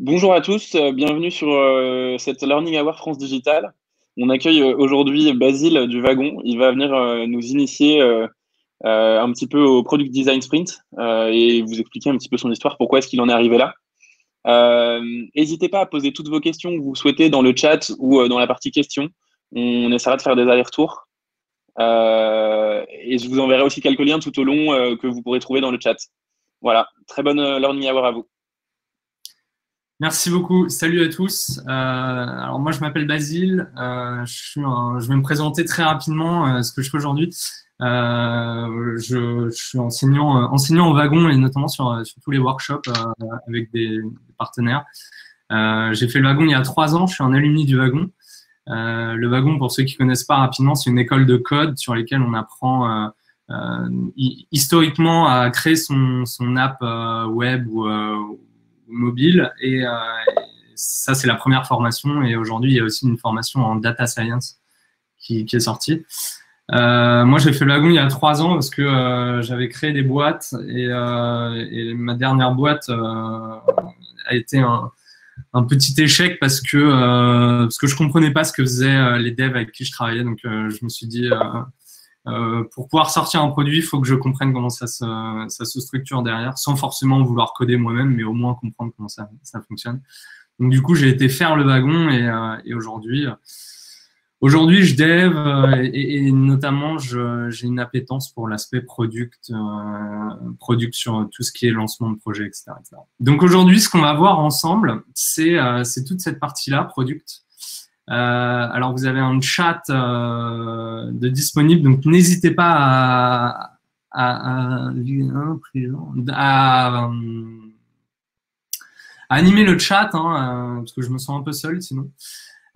Bonjour à tous, bienvenue sur cette Learning Hour France Digital. On accueille aujourd'hui Basile du Wagon. Il va venir nous initier un petit peu au Product Design Sprint et vous expliquer un petit peu son histoire, pourquoi est-ce qu'il en est arrivé là. N'hésitez pas à poser toutes vos questions que vous souhaitez dans le chat ou dans la partie questions. On essaiera de faire des allers-retours. Et je vous enverrai aussi quelques liens tout au long que vous pourrez trouver dans le chat. Voilà, très bonne Learning Hour à vous. Merci beaucoup. Salut à tous. Alors moi, je m'appelle Basile. Je vais me présenter très rapidement ce que je fais aujourd'hui. Je suis enseignant au Wagon et notamment sur tous les workshops avec des partenaires. J'ai fait le Wagon il y a 3 ans. Je suis un alumni du Wagon. Le Wagon, pour ceux qui connaissent pas rapidement, c'est une école de code sur laquelle on apprend historiquement à créer son app web ou mobile et ça c'est la première formation et aujourd'hui il y a aussi une formation en data science qui est sortie. Moi j'ai fait le Wagon il y a 3 ans parce que j'avais créé des boîtes et ma dernière boîte a été un petit échec parce que je comprenais pas ce que faisaient les devs avec qui je travaillais, donc je me suis dit pour pouvoir sortir un produit, il faut que je comprenne comment ça se structure derrière, sans forcément vouloir coder moi-même, mais au moins comprendre comment ça fonctionne. Donc du coup, j'ai été faire le Wagon et aujourd'hui, je dev et notamment, j'ai une appétence pour l'aspect product sur tout ce qui est lancement de projet, etc., etc. Donc aujourd'hui, ce qu'on va voir ensemble, c'est toute cette partie-là, product. Alors, vous avez un chat de disponible, donc n'hésitez pas à animer le chat, parce que je me sens un peu seul sinon.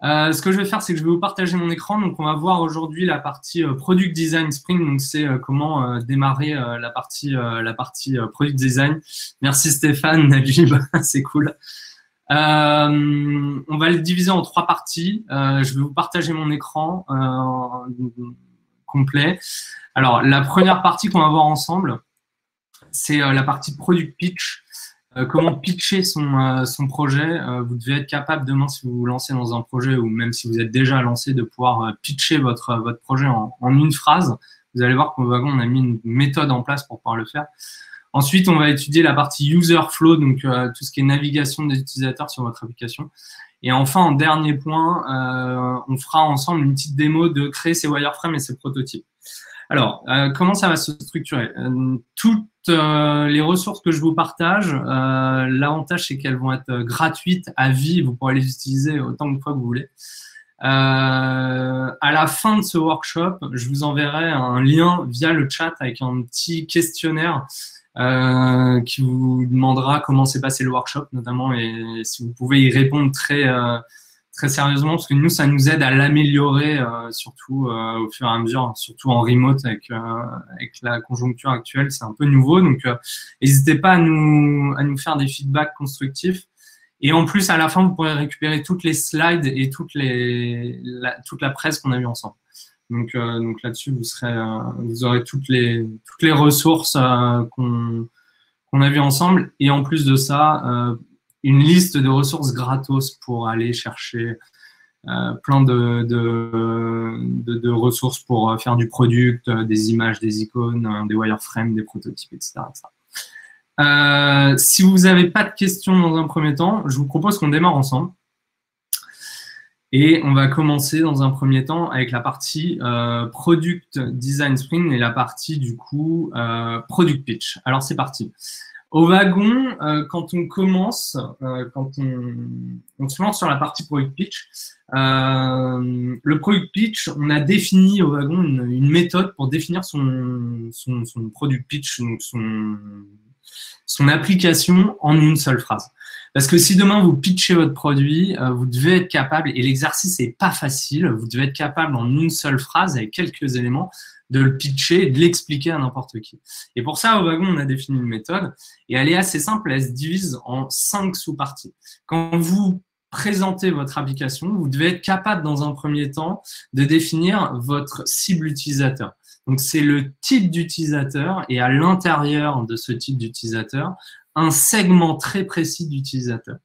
Ce que je vais faire, c'est que je vais vous partager mon écran. Donc, on va voir aujourd'hui la partie Product Design Sprint. Donc, c'est comment démarrer la partie Product Design. Merci Stéphane, Najib, c'est cool. On va le diviser en 3 parties. Je vais vous partager mon écran complet. Alors, la première partie qu'on va voir ensemble, c'est la partie Product Pitch. Comment pitcher son projet. Vous devez être capable demain, si vous vous lancez dans un projet ou même si vous êtes déjà lancé, de pouvoir pitcher votre projet en une phrase. Vous allez voir qu'au Wagon, on a mis une méthode en place pour pouvoir le faire. Ensuite, on va étudier la partie user flow, donc tout ce qui est navigation des utilisateurs sur votre application. Et enfin, en dernier point, on fera ensemble une petite démo de créer ces wireframes et ces prototypes. Alors, comment ça va se structurer? Toutes les ressources que je vous partage, l'avantage, c'est qu'elles vont être gratuites à vie. Vous pourrez les utiliser autant de fois que vous voulez. À la fin de ce workshop, je vous enverrai un lien via le chat avec un petit questionnaire qui vous demandera comment s'est passé le workshop notamment et si vous pouvez y répondre très sérieusement parce que nous, ça nous aide à l'améliorer surtout au fur et à mesure, surtout en remote avec la conjoncture actuelle, c'est un peu nouveau. Donc, n'hésitez pas à nous faire des feedbacks constructifs. Et en plus, à la fin, vous pourrez récupérer toutes les slides et toute la presse qu'on a eue ensemble. Donc là-dessus, vous aurez toutes les ressources qu'on a vues ensemble. Et en plus de ça, une liste de ressources gratos pour aller chercher plein de ressources pour faire du product, des images, des icônes, des wireframes, des prototypes, etc. Si vous n'avez pas de questions dans un premier temps, je vous propose qu'on démarre ensemble. Et on va commencer dans un premier temps avec la partie Product Design Sprint et la partie du coup Product Pitch. Alors c'est parti. Au Wagon, quand on commence, quand on se lance sur la partie Product Pitch, le Product Pitch, on a défini au Wagon une méthode pour définir son Product Pitch, donc son application en une seule phrase. Parce que si demain vous pitchez votre produit, vous devez être capable, et l'exercice n'est pas facile, vous devez être capable en une seule phrase avec quelques éléments de le pitcher et de l'expliquer à n'importe qui. Et pour ça, au Wagon, on a défini une méthode et elle est assez simple, elle se divise en 5 sous-parties. Quand vous présentez votre application, vous devez être capable dans un premier temps de définir votre cible utilisateur. Donc, c'est le type d'utilisateur et à l'intérieur de ce type d'utilisateur, un segment très précis d'utilisateurs.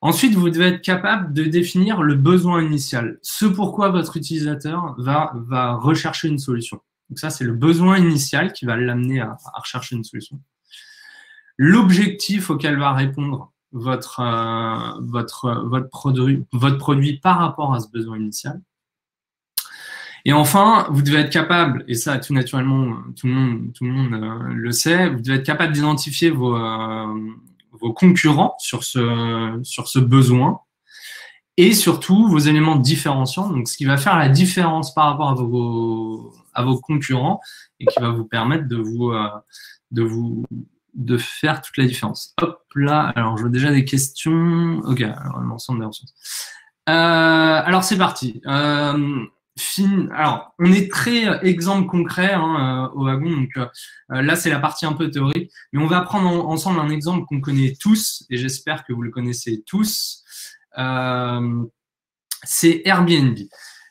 Ensuite, vous devez être capable de définir le besoin initial, ce pourquoi votre utilisateur va rechercher une solution. Donc ça, c'est le besoin initial qui va l'amener à rechercher une solution. L'objectif auquel va répondre votre produit par rapport à ce besoin initial. Et enfin, vous devez être capable, et ça tout naturellement, tout le monde le sait, vous devez être capable d'identifier vos concurrents sur ce besoin et surtout vos éléments différenciants, donc ce qui va faire la différence par rapport à vos concurrents et qui va vous permettre de faire toute la différence. Hop là, alors je vois déjà des questions. Ok, alors l'ensemble des ressources. Alors c'est parti. Alors, on est très exemple concret au wagon, donc là c'est la partie un peu théorique, mais on va prendre ensemble un exemple qu'on connaît tous, et j'espère que vous le connaissez tous, c'est Airbnb.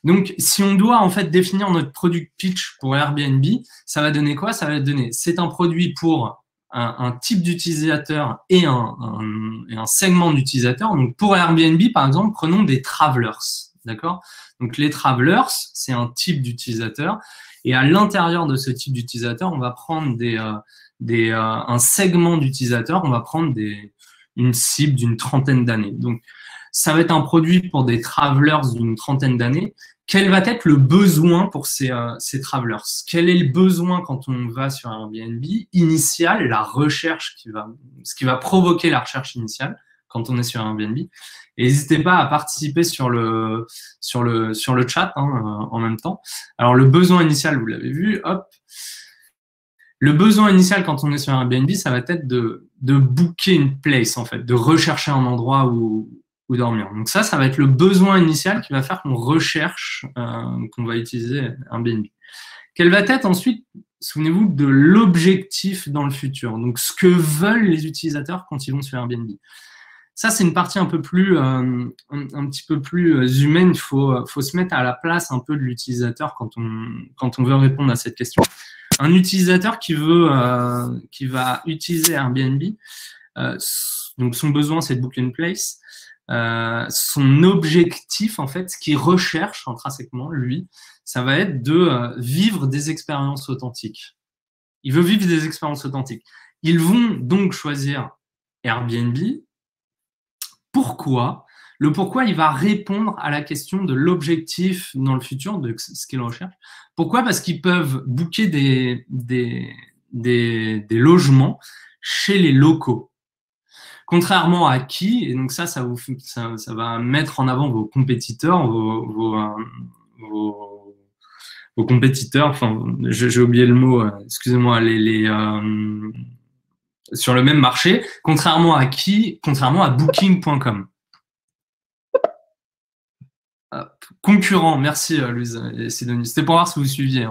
Donc, si on doit en fait définir notre product pitch pour Airbnb, ça va donner quoi? Ça va donner, c'est un produit pour un type d'utilisateur et un segment d'utilisateurs. Donc, pour Airbnb, par exemple, prenons des travelers. D'accord? Donc, les travelers, c'est un type d'utilisateur. Et à l'intérieur de ce type d'utilisateur, on va prendre un segment d'utilisateurs, on va prendre une cible d'une trentaine d'années. Donc, ça va être un produit pour des travelers d'une trentaine d'années. Quel va être le besoin pour ces travelers? Quel est le besoin quand on va sur Airbnb initial, la recherche ce qui va provoquer la recherche initiale quand on est sur Airbnb? Et n'hésitez pas à participer sur le chat en même temps. Alors, le besoin initial, vous l'avez vu, hop. Le besoin initial quand on est sur Airbnb, ça va être de booker une place, en fait, de rechercher un endroit où dormir. Donc ça va être le besoin initial qui va faire qu'on recherche, qu'on va utiliser Airbnb. Quel va être ensuite, souvenez-vous, de l'objectif dans le futur. Donc, ce que veulent les utilisateurs quand ils vont sur Airbnb. Ça, c'est une partie un petit peu plus humaine. Il faut se mettre à la place un peu de l'utilisateur quand on veut répondre à cette question. Un utilisateur qui va utiliser Airbnb, donc son besoin, c'est de book une place. Son objectif, en fait, ce qu'il recherche intrinsèquement, lui, ça va être de vivre des expériences authentiques. Il veut vivre des expériences authentiques. Ils vont donc choisir Airbnb. Pourquoi? Le pourquoi, il va répondre à la question de l'objectif dans le futur, de ce qu'ils recherchent. Pourquoi? Parce qu'ils peuvent booker des logements chez les locaux. Contrairement à qui, et donc ça va mettre en avant vos compétiteurs, vos compétiteurs, enfin, j'ai oublié le mot, excusez-moi, sur le même marché, contrairement à qui? Contrairement à Booking.com. Concurrent, merci Louise et Sidonie. C'était pour voir si vous suiviez.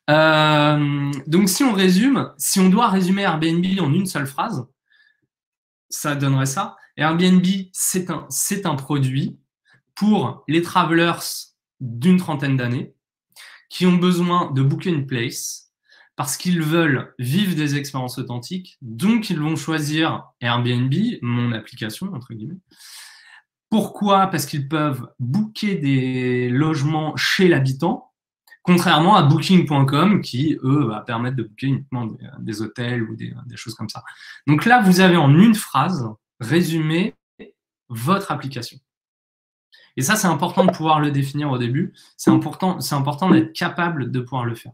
Donc si on résume, si on doit résumer Airbnb en une seule phrase, ça donnerait ça. Airbnb, c'est un produit pour les travelers d'une trentaine d'années qui ont besoin de booker une place parce qu'ils veulent vivre des expériences authentiques, donc ils vont choisir Airbnb, mon application, entre guillemets. Pourquoi? Parce qu'ils peuvent booker des logements chez l'habitant, contrairement à Booking.com qui, eux, va permettre de booker uniquement des hôtels ou des choses comme ça. Donc là, vous avez en une phrase résumé votre application. Et ça, c'est important de pouvoir le définir au début. C'est important d'être capable de pouvoir le faire.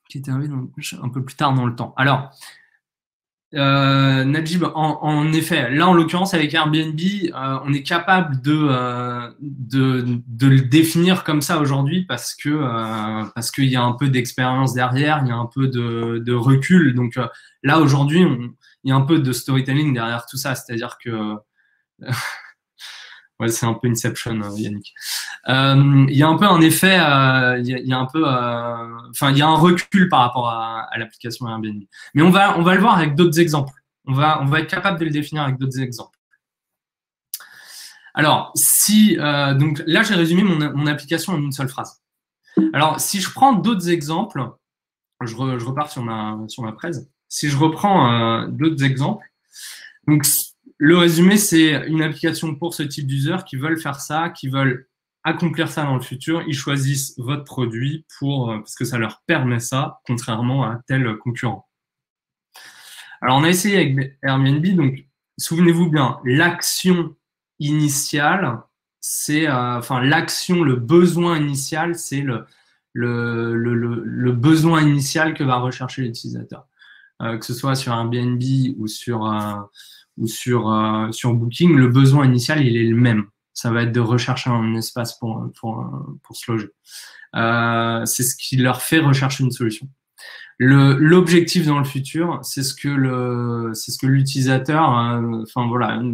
Qui est arrivé un peu plus tard dans le temps. Alors, Najib, en effet, là en l'occurrence avec Airbnb, on est capable de le définir comme ça aujourd'hui parce qu'il y a un peu d'expérience derrière, il y a un peu de recul. Donc là aujourd'hui, il y a un peu de storytelling derrière tout ça, c'est-à-dire que ouais, c'est un peu Inception, Yannick. Il y a un peu un effet, il y a un peu, enfin, il y a un recul par rapport à l'application Airbnb. Mais on va le voir avec d'autres exemples. On va être capable de le définir avec d'autres exemples. Alors, donc là, j'ai résumé mon application en une seule phrase. Alors, si je prends d'autres exemples, je repars sur ma presse. si je reprends d'autres exemples, donc le résumé, c'est une application pour ce type d'user qui veulent faire ça, qui veulent accomplir ça dans le futur. Ils choisissent votre produit parce que ça leur permet ça, contrairement à tel concurrent. Alors, on a essayé avec Airbnb. Donc, souvenez-vous bien, l'action initiale, c'est, l'action, le besoin initial, c'est le besoin initial que va rechercher l'utilisateur. Que ce soit sur Airbnb ou sur Booking, le besoin initial, il est le même. Ça va être de rechercher un espace pour se loger. C'est ce qui leur fait rechercher une solution. L'objectif dans le futur, c'est ce que l'utilisateur,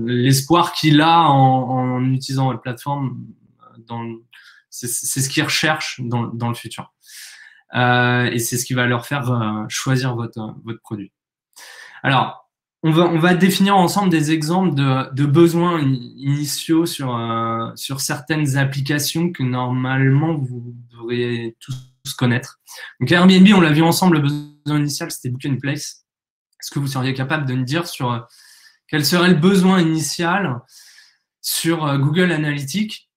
l'espoir qu'il a en utilisant votre plateforme, c'est ce qu'il recherche dans le futur. Et c'est ce qui va leur faire choisir votre produit. Alors, on va définir ensemble des exemples de besoins initiaux sur certaines applications que normalement vous devriez tous connaître. Donc Airbnb, on l'a vu ensemble, le besoin initial, c'était Book and Place. Est-ce que vous seriez capable de me dire sur quel serait le besoin initial sur Google Analytics?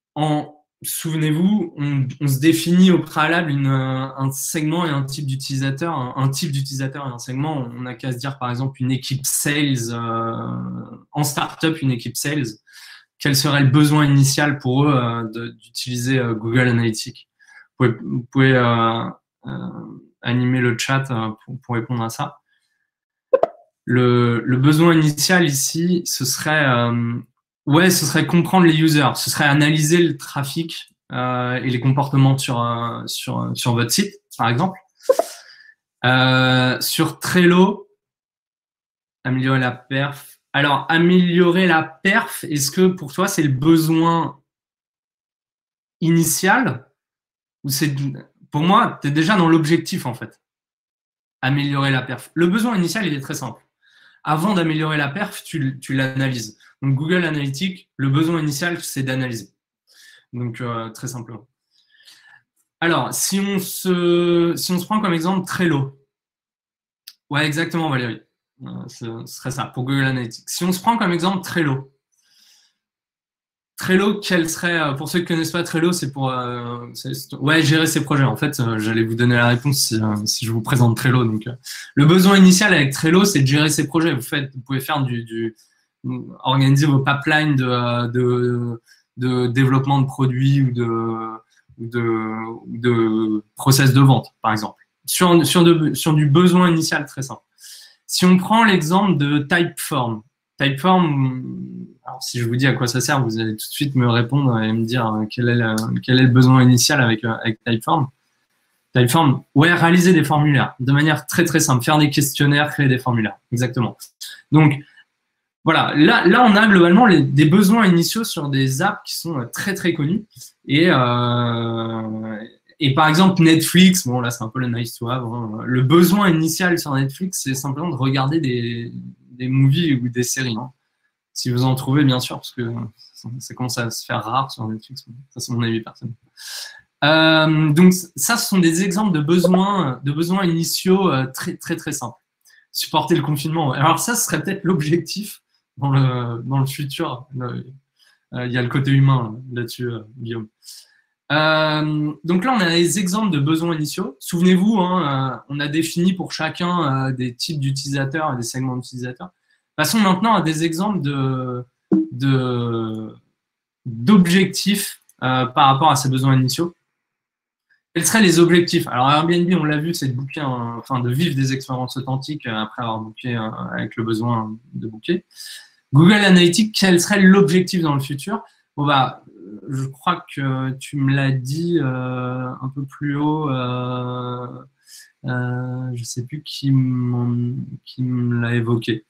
Souvenez-vous, on se définit au préalable un segment et un type d'utilisateur, un type d'utilisateur et un segment. On n'a qu'à se dire, par exemple, une équipe sales, en startup, une équipe sales. Quel serait le besoin initial pour eux d'utiliser Google Analytics? Vous pouvez animer le chat pour répondre à ça. Le besoin initial ici, ce serait comprendre les users, ce serait analyser le trafic et les comportements sur votre site, par exemple. Sur Trello, améliorer la perf. Alors, améliorer la perf, est-ce que pour toi, c'est le besoin initial ou pour moi, tu es déjà dans l'objectif, en fait. Améliorer la perf. Le besoin initial, il est très simple. Avant d'améliorer la perf, tu l'analyses. Donc, Google Analytics, le besoin initial, c'est d'analyser. Donc, très simplement. Alors, si on se prend comme exemple Trello. Ouais, exactement, Valérie. Ce serait ça, pour Google Analytics. Si on se prend comme exemple Trello. Trello, quel serait, pour ceux qui ne connaissent pas Trello, c'est pour gérer ses projets. En fait, j'allais vous donner la réponse si je vous présente Trello. Donc, le besoin initial avec Trello, c'est de gérer ses projets. Vous pouvez faire organiser vos pipelines de développement de produits ou de process de vente, par exemple. Sur du besoin initial très simple. Si on prend l'exemple de Typeform. Typeform, alors si je vous dis à quoi ça sert, vous allez tout de suite me répondre et me dire quel est le besoin initial avec Typeform. Typeform, réaliser des formulaires de manière très très simple, faire des questionnaires, créer des formulaires, exactement. Donc voilà, là on a globalement des besoins initiaux sur des apps qui sont très très connues et par exemple Netflix, bon là c'est un peu le nice to have, hein. Le besoin initial sur Netflix, c'est simplement de regarder des movies ou des séries, hein. Si vous en trouvez, bien sûr, parce que ça commence à se faire rare sur Netflix. Ça, c'est mon avis personnel. Donc, ça, ce sont des exemples de besoins initiaux très, très, très simples. Supporter le confinement. Alors, ça, ce serait peut-être l'objectif dans le futur. Il y a le côté humain là-dessus, Guillaume. Donc là, on a des exemples de besoins initiaux. Souvenez-vous, hein, on a défini pour chacun des types d'utilisateurs et des segments d'utilisateurs. Passons maintenant à des exemples d'objectifs par rapport à ces besoins initiaux. Quels seraient les objectifs? Alors Airbnb, on l'a vu, c'est de vivre des expériences authentiques après avoir booké avec le besoin de booker. Google Analytics, quel serait l'objectif dans le futur? Bon, je crois que tu me l'as dit un peu plus haut. Je ne sais plus qui me l'a évoqué.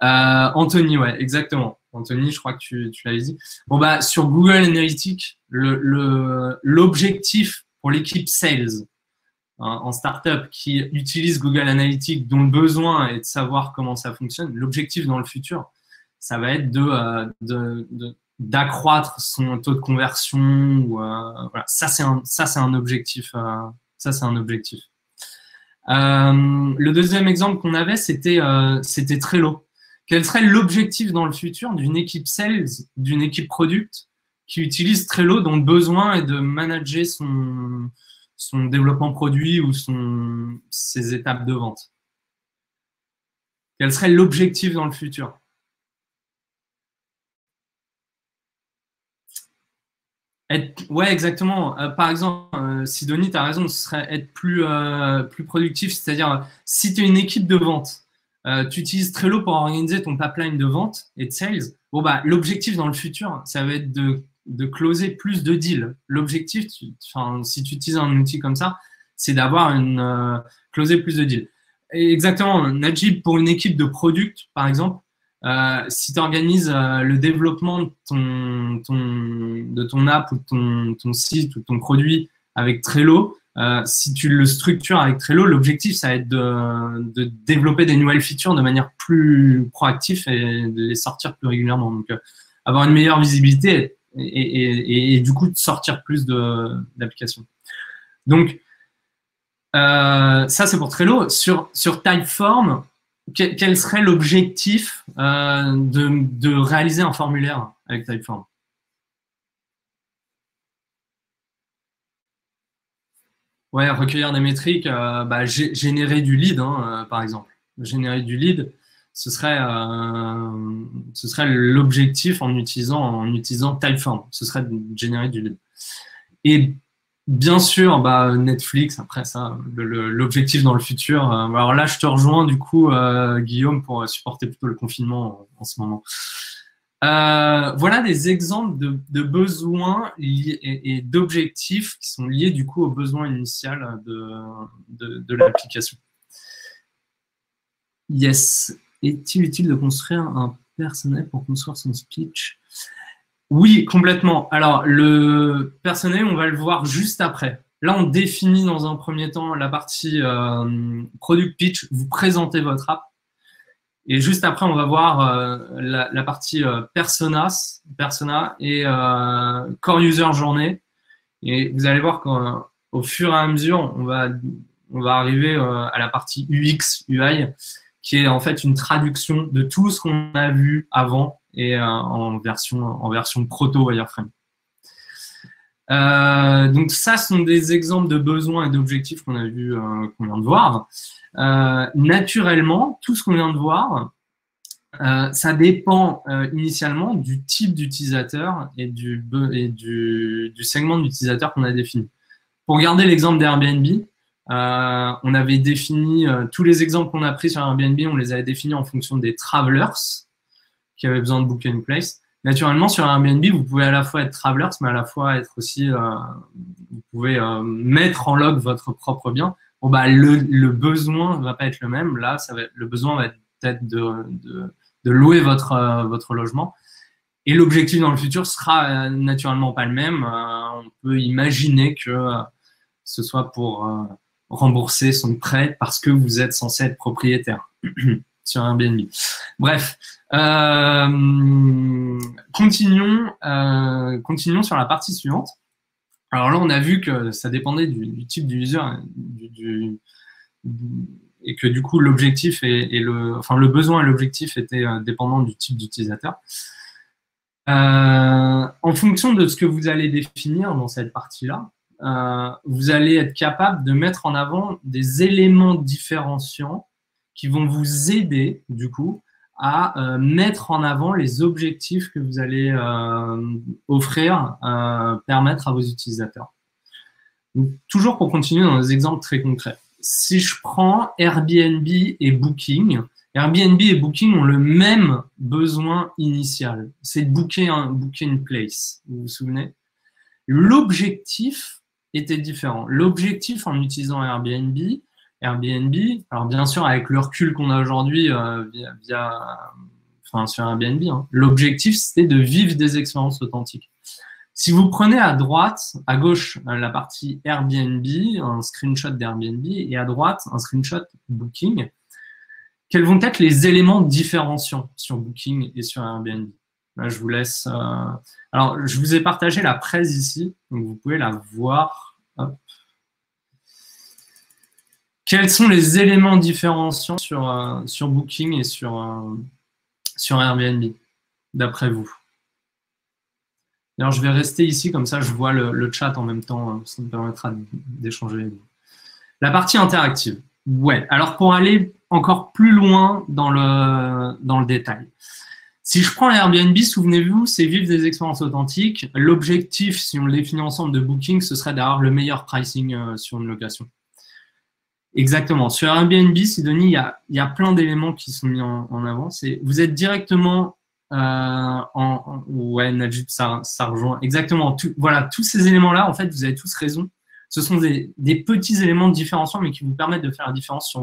Anthony, ouais, exactement. Anthony, je crois que tu l'avais dit. Bon, sur Google Analytics, l'objectif pour l'équipe sales en startup qui utilise Google Analytics, dont le besoin est de savoir comment ça fonctionne, l'objectif dans le futur, ça va être d'accroître son taux de conversion. Voilà. Ça, c'est un objectif. Ça, c'est un objectif. Le deuxième exemple qu'on avait, c'était Trello. Quel serait l'objectif dans le futur d'une équipe sales, d'une équipe product qui utilise Trello dont le besoin est de manager son développement produit ou ses étapes de vente? Quel serait l'objectif dans le futur? Ouais, exactement. Par exemple, Sidonie, tu as raison, ce serait être plus productif. C'est-à-dire, si tu es une équipe de vente, tu utilises Trello pour organiser ton pipeline de vente et de sales. Bon, bah, l'objectif dans le futur, ça va être de closer plus de deals. L'objectif, si tu utilises un outil comme ça, c'est d'avoir closer plus de deals. Et exactement, Najib, pour une équipe de product, par exemple, si tu organises le développement de ton app ou de ton site ou de ton produit avec Trello, si tu le structures avec Trello, l'objectif, ça va être de développer des nouvelles features de manière plus proactive et de les sortir plus régulièrement. Donc, avoir une meilleure visibilité et du coup, de sortir plus d'applications. Donc, ça, c'est pour Trello. Sur Typeform, quel serait l'objectif de réaliser un formulaire avec Typeform? Ouais, recueillir des métriques, générer du lead, par exemple. Générer du lead, ce serait l'objectif en utilisant Typeform. Ce serait de générer du lead. Et bien sûr, Netflix, après ça, l'objectif dans le futur. Alors là, je te rejoins du coup, Guillaume, pour supporter plutôt le confinement en ce moment. Voilà des exemples de besoins et d'objectifs qui sont liés du coup au besoin initial de l'application. Yes. Est-il utile de construire un personnel pour construire son speech? Oui, complètement. Alors, le personnel, on va le voir juste après. Là, on définit dans un premier temps la partie product pitch. Vous présentez votre app. Et juste après, on va voir la partie persona et core user journée. Et vous allez voir qu'au fur et à mesure, on va arriver à la partie UX, UI, qui est en fait une traduction de tout ce qu'on a vu avant et en version proto wireframe. Donc ça, ce sont des exemples de besoins et d'objectifs qu'on a vu, qu'on vient de voir. Naturellement, tout ce qu'on vient de voir, ça dépend initialement du type d'utilisateur et du segment d'utilisateur qu'on a défini. Pour garder l'exemple d'Airbnb, on avait défini tous les exemples qu'on a pris sur Airbnb, on les avait définis en fonction des travelers qui avaient besoin de booker une place. Naturellement, sur Airbnb, vous pouvez à la fois être travelers, mais à la fois être aussi, vous pouvez mettre en log votre propre bien. Bon, le besoin ne va pas être le même. Là, le besoin va être peut-être de louer votre logement. Et l'objectif dans le futur sera naturellement pas le même. On peut imaginer que ce soit pour rembourser son prêt parce que vous êtes censé être propriétaire sur Airbnb. Bref, continuons sur la partie suivante. Alors là, on a vu que ça dépendait du type d'user et que du coup, l'objectif le besoin et l'objectif étaient dépendants du type d'utilisateur. En fonction de ce que vous allez définir dans cette partie-là, vous allez être capable de mettre en avant des éléments différenciants qui vont vous aider, du coup, à mettre en avant les objectifs que vous allez permettre à vos utilisateurs. Donc, toujours pour continuer dans des exemples très concrets. Si je prends Airbnb et Booking, Airbnb et Booking ont le même besoin initial. C'est de booker une place. Vous vous souvenez? L'objectif était différent. L'objectif en utilisant Airbnb, alors bien sûr avec le recul qu'on a aujourd'hui sur Airbnb, l'objectif c'était de vivre des expériences authentiques. Si vous prenez à gauche la partie Airbnb, un screenshot d'Airbnb, et à droite un screenshot Booking, quels vont être les éléments différenciants sur Booking et sur Airbnb? Là, je vous laisse. Alors, je vous ai partagé la presse ici, donc vous pouvez la voir. Hop. Quels sont les éléments différenciants sur Booking et sur Airbnb, d'après vous? Alors, je vais rester ici, comme ça je vois le chat en même temps, ça me permettra d'échanger. La partie interactive. Ouais, alors pour aller encore plus loin dans le détail. Si je prends Airbnb, souvenez-vous, c'est vivre des expériences authentiques. L'objectif, si on le définit ensemble de Booking, ce serait d'avoir le meilleur pricing sur une location. Exactement. Sur Airbnb, Sidonie, il y a plein d'éléments qui sont mis en avant. Vous êtes directement ouais, Najib, ça rejoint. Exactement. Voilà, tous ces éléments-là, en fait, vous avez tous raison. Ce sont des petits éléments différenciants, mais qui vous permettent de faire la différence sur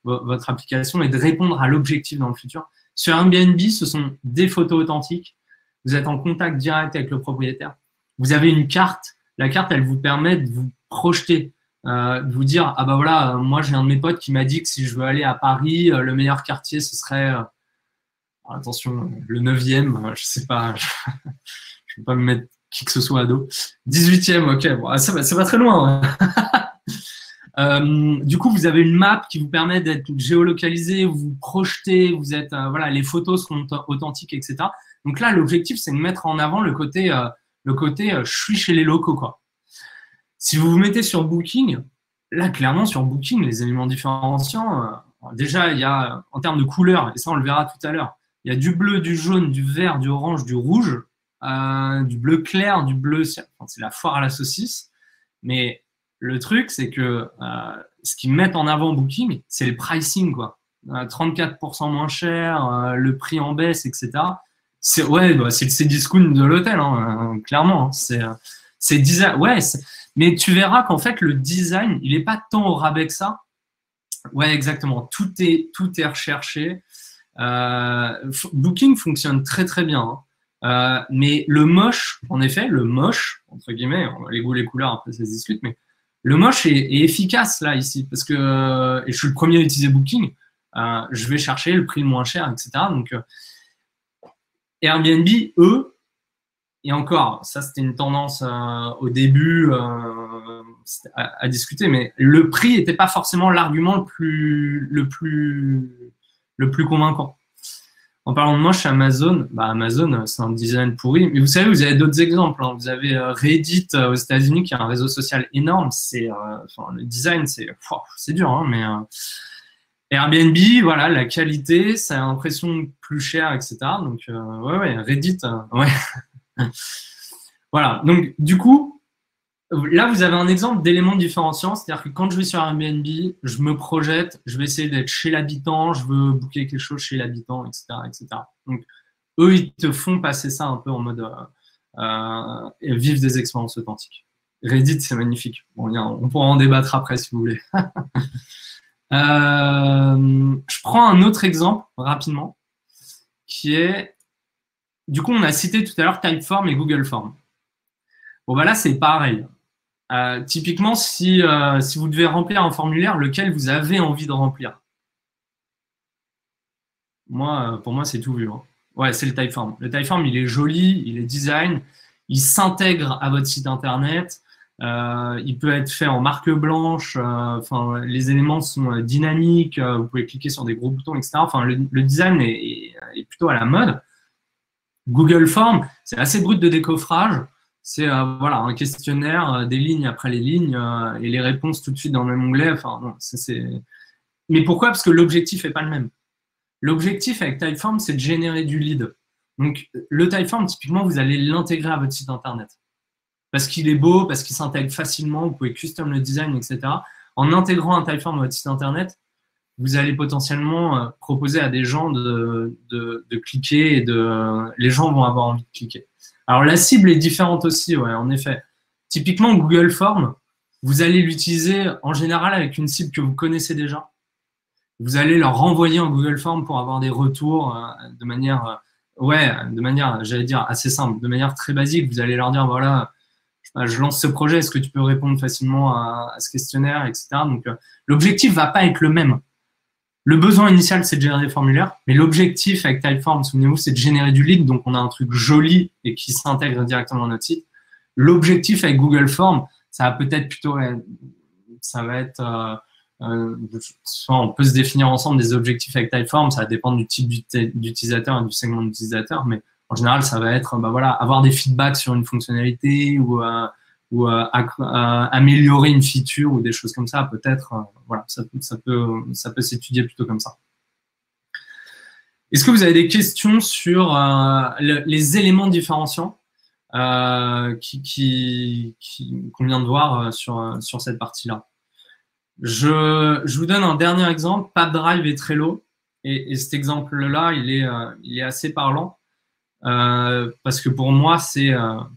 votre application et de répondre à l'objectif dans le futur. Sur Airbnb, ce sont des photos authentiques. Vous êtes en contact direct avec le propriétaire. Vous avez une carte. La carte, elle vous permet de vous projeter. De vous dire, ah bah voilà, moi j'ai un de mes potes qui m'a dit que si je veux aller à Paris, le meilleur quartier ce serait, attention, le 9e, je sais pas, je ne vais pas me mettre qui que ce soit à dos. 18e, ok, bon, c'est pas très loin. Ouais. Du coup, vous avez une map qui vous permet d'être géolocalisé, vous vous projetez, vous êtes, voilà, les photos sont authentiques, etc. Donc là, l'objectif, c'est de mettre en avant le côté je suis chez les locaux, quoi. Si vous vous mettez sur Booking, là, clairement, sur Booking, les éléments différenciants, déjà, il y a, en termes de couleurs, et ça, on le verra tout à l'heure, il y a du bleu, du jaune, du vert, du orange, du rouge, du bleu clair, du bleu, enfin, c'est la foire à la saucisse. Mais le truc, c'est que ce qu'ils mettent en avant Booking, c'est le pricing, quoi. 34% moins cher, le prix en baisse, etc. Ouais, bah, c'est le Cdiscount de l'hôtel, hein, clairement. Hein, c'est design, ouais, mais tu verras qu'en fait, le design, il n'est pas tant au rabais que ça. Ouais, exactement. Tout est recherché. Booking fonctionne très, très bien. Hein. Mais le moche, en effet, le moche, entre guillemets, les goûts, les couleurs, après, ça se discute, mais le moche est efficace, là, ici, parce que, et je suis le premier à utiliser Booking, je vais chercher le prix le moins cher, etc. Donc, Airbnb, eux, et encore, ça c'était une tendance au début à discuter, mais le prix n'était pas forcément l'argument le plus convaincant. En parlant de moche, Amazon, Amazon c'est un design pourri, mais vous savez, vous avez d'autres exemples. Hein. Vous avez Reddit aux États-Unis qui est un réseau social énorme. Le design, c'est dur, hein, mais Airbnb, voilà, la qualité, ça a l'impression plus cher, etc. Donc, ouais, Reddit, ouais. Voilà, donc du coup, là vous avez un exemple d'élément différenciant, c'est-à-dire que quand je vais sur Airbnb, je me projette, je vais essayer d'être chez l'habitant, je veux booker quelque chose chez l'habitant, etc., etc. Donc eux, ils te font passer ça un peu en mode vivre des expériences authentiques. Reddit, c'est magnifique. Bon, on pourra en débattre après si vous voulez. Je prends un autre exemple rapidement qui est, du coup, on a cité tout à l'heure Typeform et Google Form. Bon, bah là, c'est pareil. Typiquement, si vous devez remplir un formulaire, lequel vous avez envie de remplir? Pour moi, c'est tout vu. Hein. Ouais, c'est le Typeform. Le Typeform, il est joli, il est design, il s'intègre à votre site internet. Il peut être fait en marque blanche. Les éléments sont dynamiques. Vous pouvez cliquer sur des gros boutons, etc. Enfin, le design est plutôt à la mode. Google Form, c'est assez brut de décoffrage. C'est voilà, un questionnaire, des lignes après les lignes et les réponses tout de suite dans le même onglet. Enfin, non, Mais pourquoi? Parce que l'objectif n'est pas le même. L'objectif avec Typeform, c'est de générer du lead. Donc, le Typeform, typiquement, vous allez l'intégrer à votre site internet. Parce qu'il est beau, parce qu'il s'intègre facilement, vous pouvez custom le design, etc. En intégrant un Typeform à votre site internet, vous allez potentiellement proposer à des gens de cliquer et les gens vont avoir envie de cliquer. Alors, la cible est différente aussi, ouais, en effet. Typiquement, Google Form, vous allez l'utiliser en général avec une cible que vous connaissez déjà. Vous allez leur renvoyer en Google Form pour avoir des retours de manière, j'allais dire, assez simple, de manière très basique. Vous allez leur dire, voilà, je lance ce projet, est-ce que tu peux répondre facilement à ce questionnaire, etc. Donc, l'objectif ne va pas être le même. Le besoin initial, c'est de générer des formulaires, mais l'objectif avec Typeform, souvenez-vous, c'est de générer du lead, donc on a un truc joli et qui s'intègre directement dans notre site. L'objectif avec Google Form, ça va peut-être plutôt, ça va être soit on peut se définir ensemble des objectifs avec Typeform, ça va dépendre du type d'utilisateur et du segment d'utilisateur, mais en général, ça va être voilà, avoir des feedbacks sur une fonctionnalité ou améliorer une feature ou des choses comme ça. Peut-être, voilà, ça peut s'étudier plutôt comme ça. Est-ce que vous avez des questions sur les éléments différenciants qu'on vient de voir sur cette partie-là? Je vous donne un dernier exemple, PappDrive et Trello. Et cet exemple-là, il est assez parlant. Parce que pour moi, c'est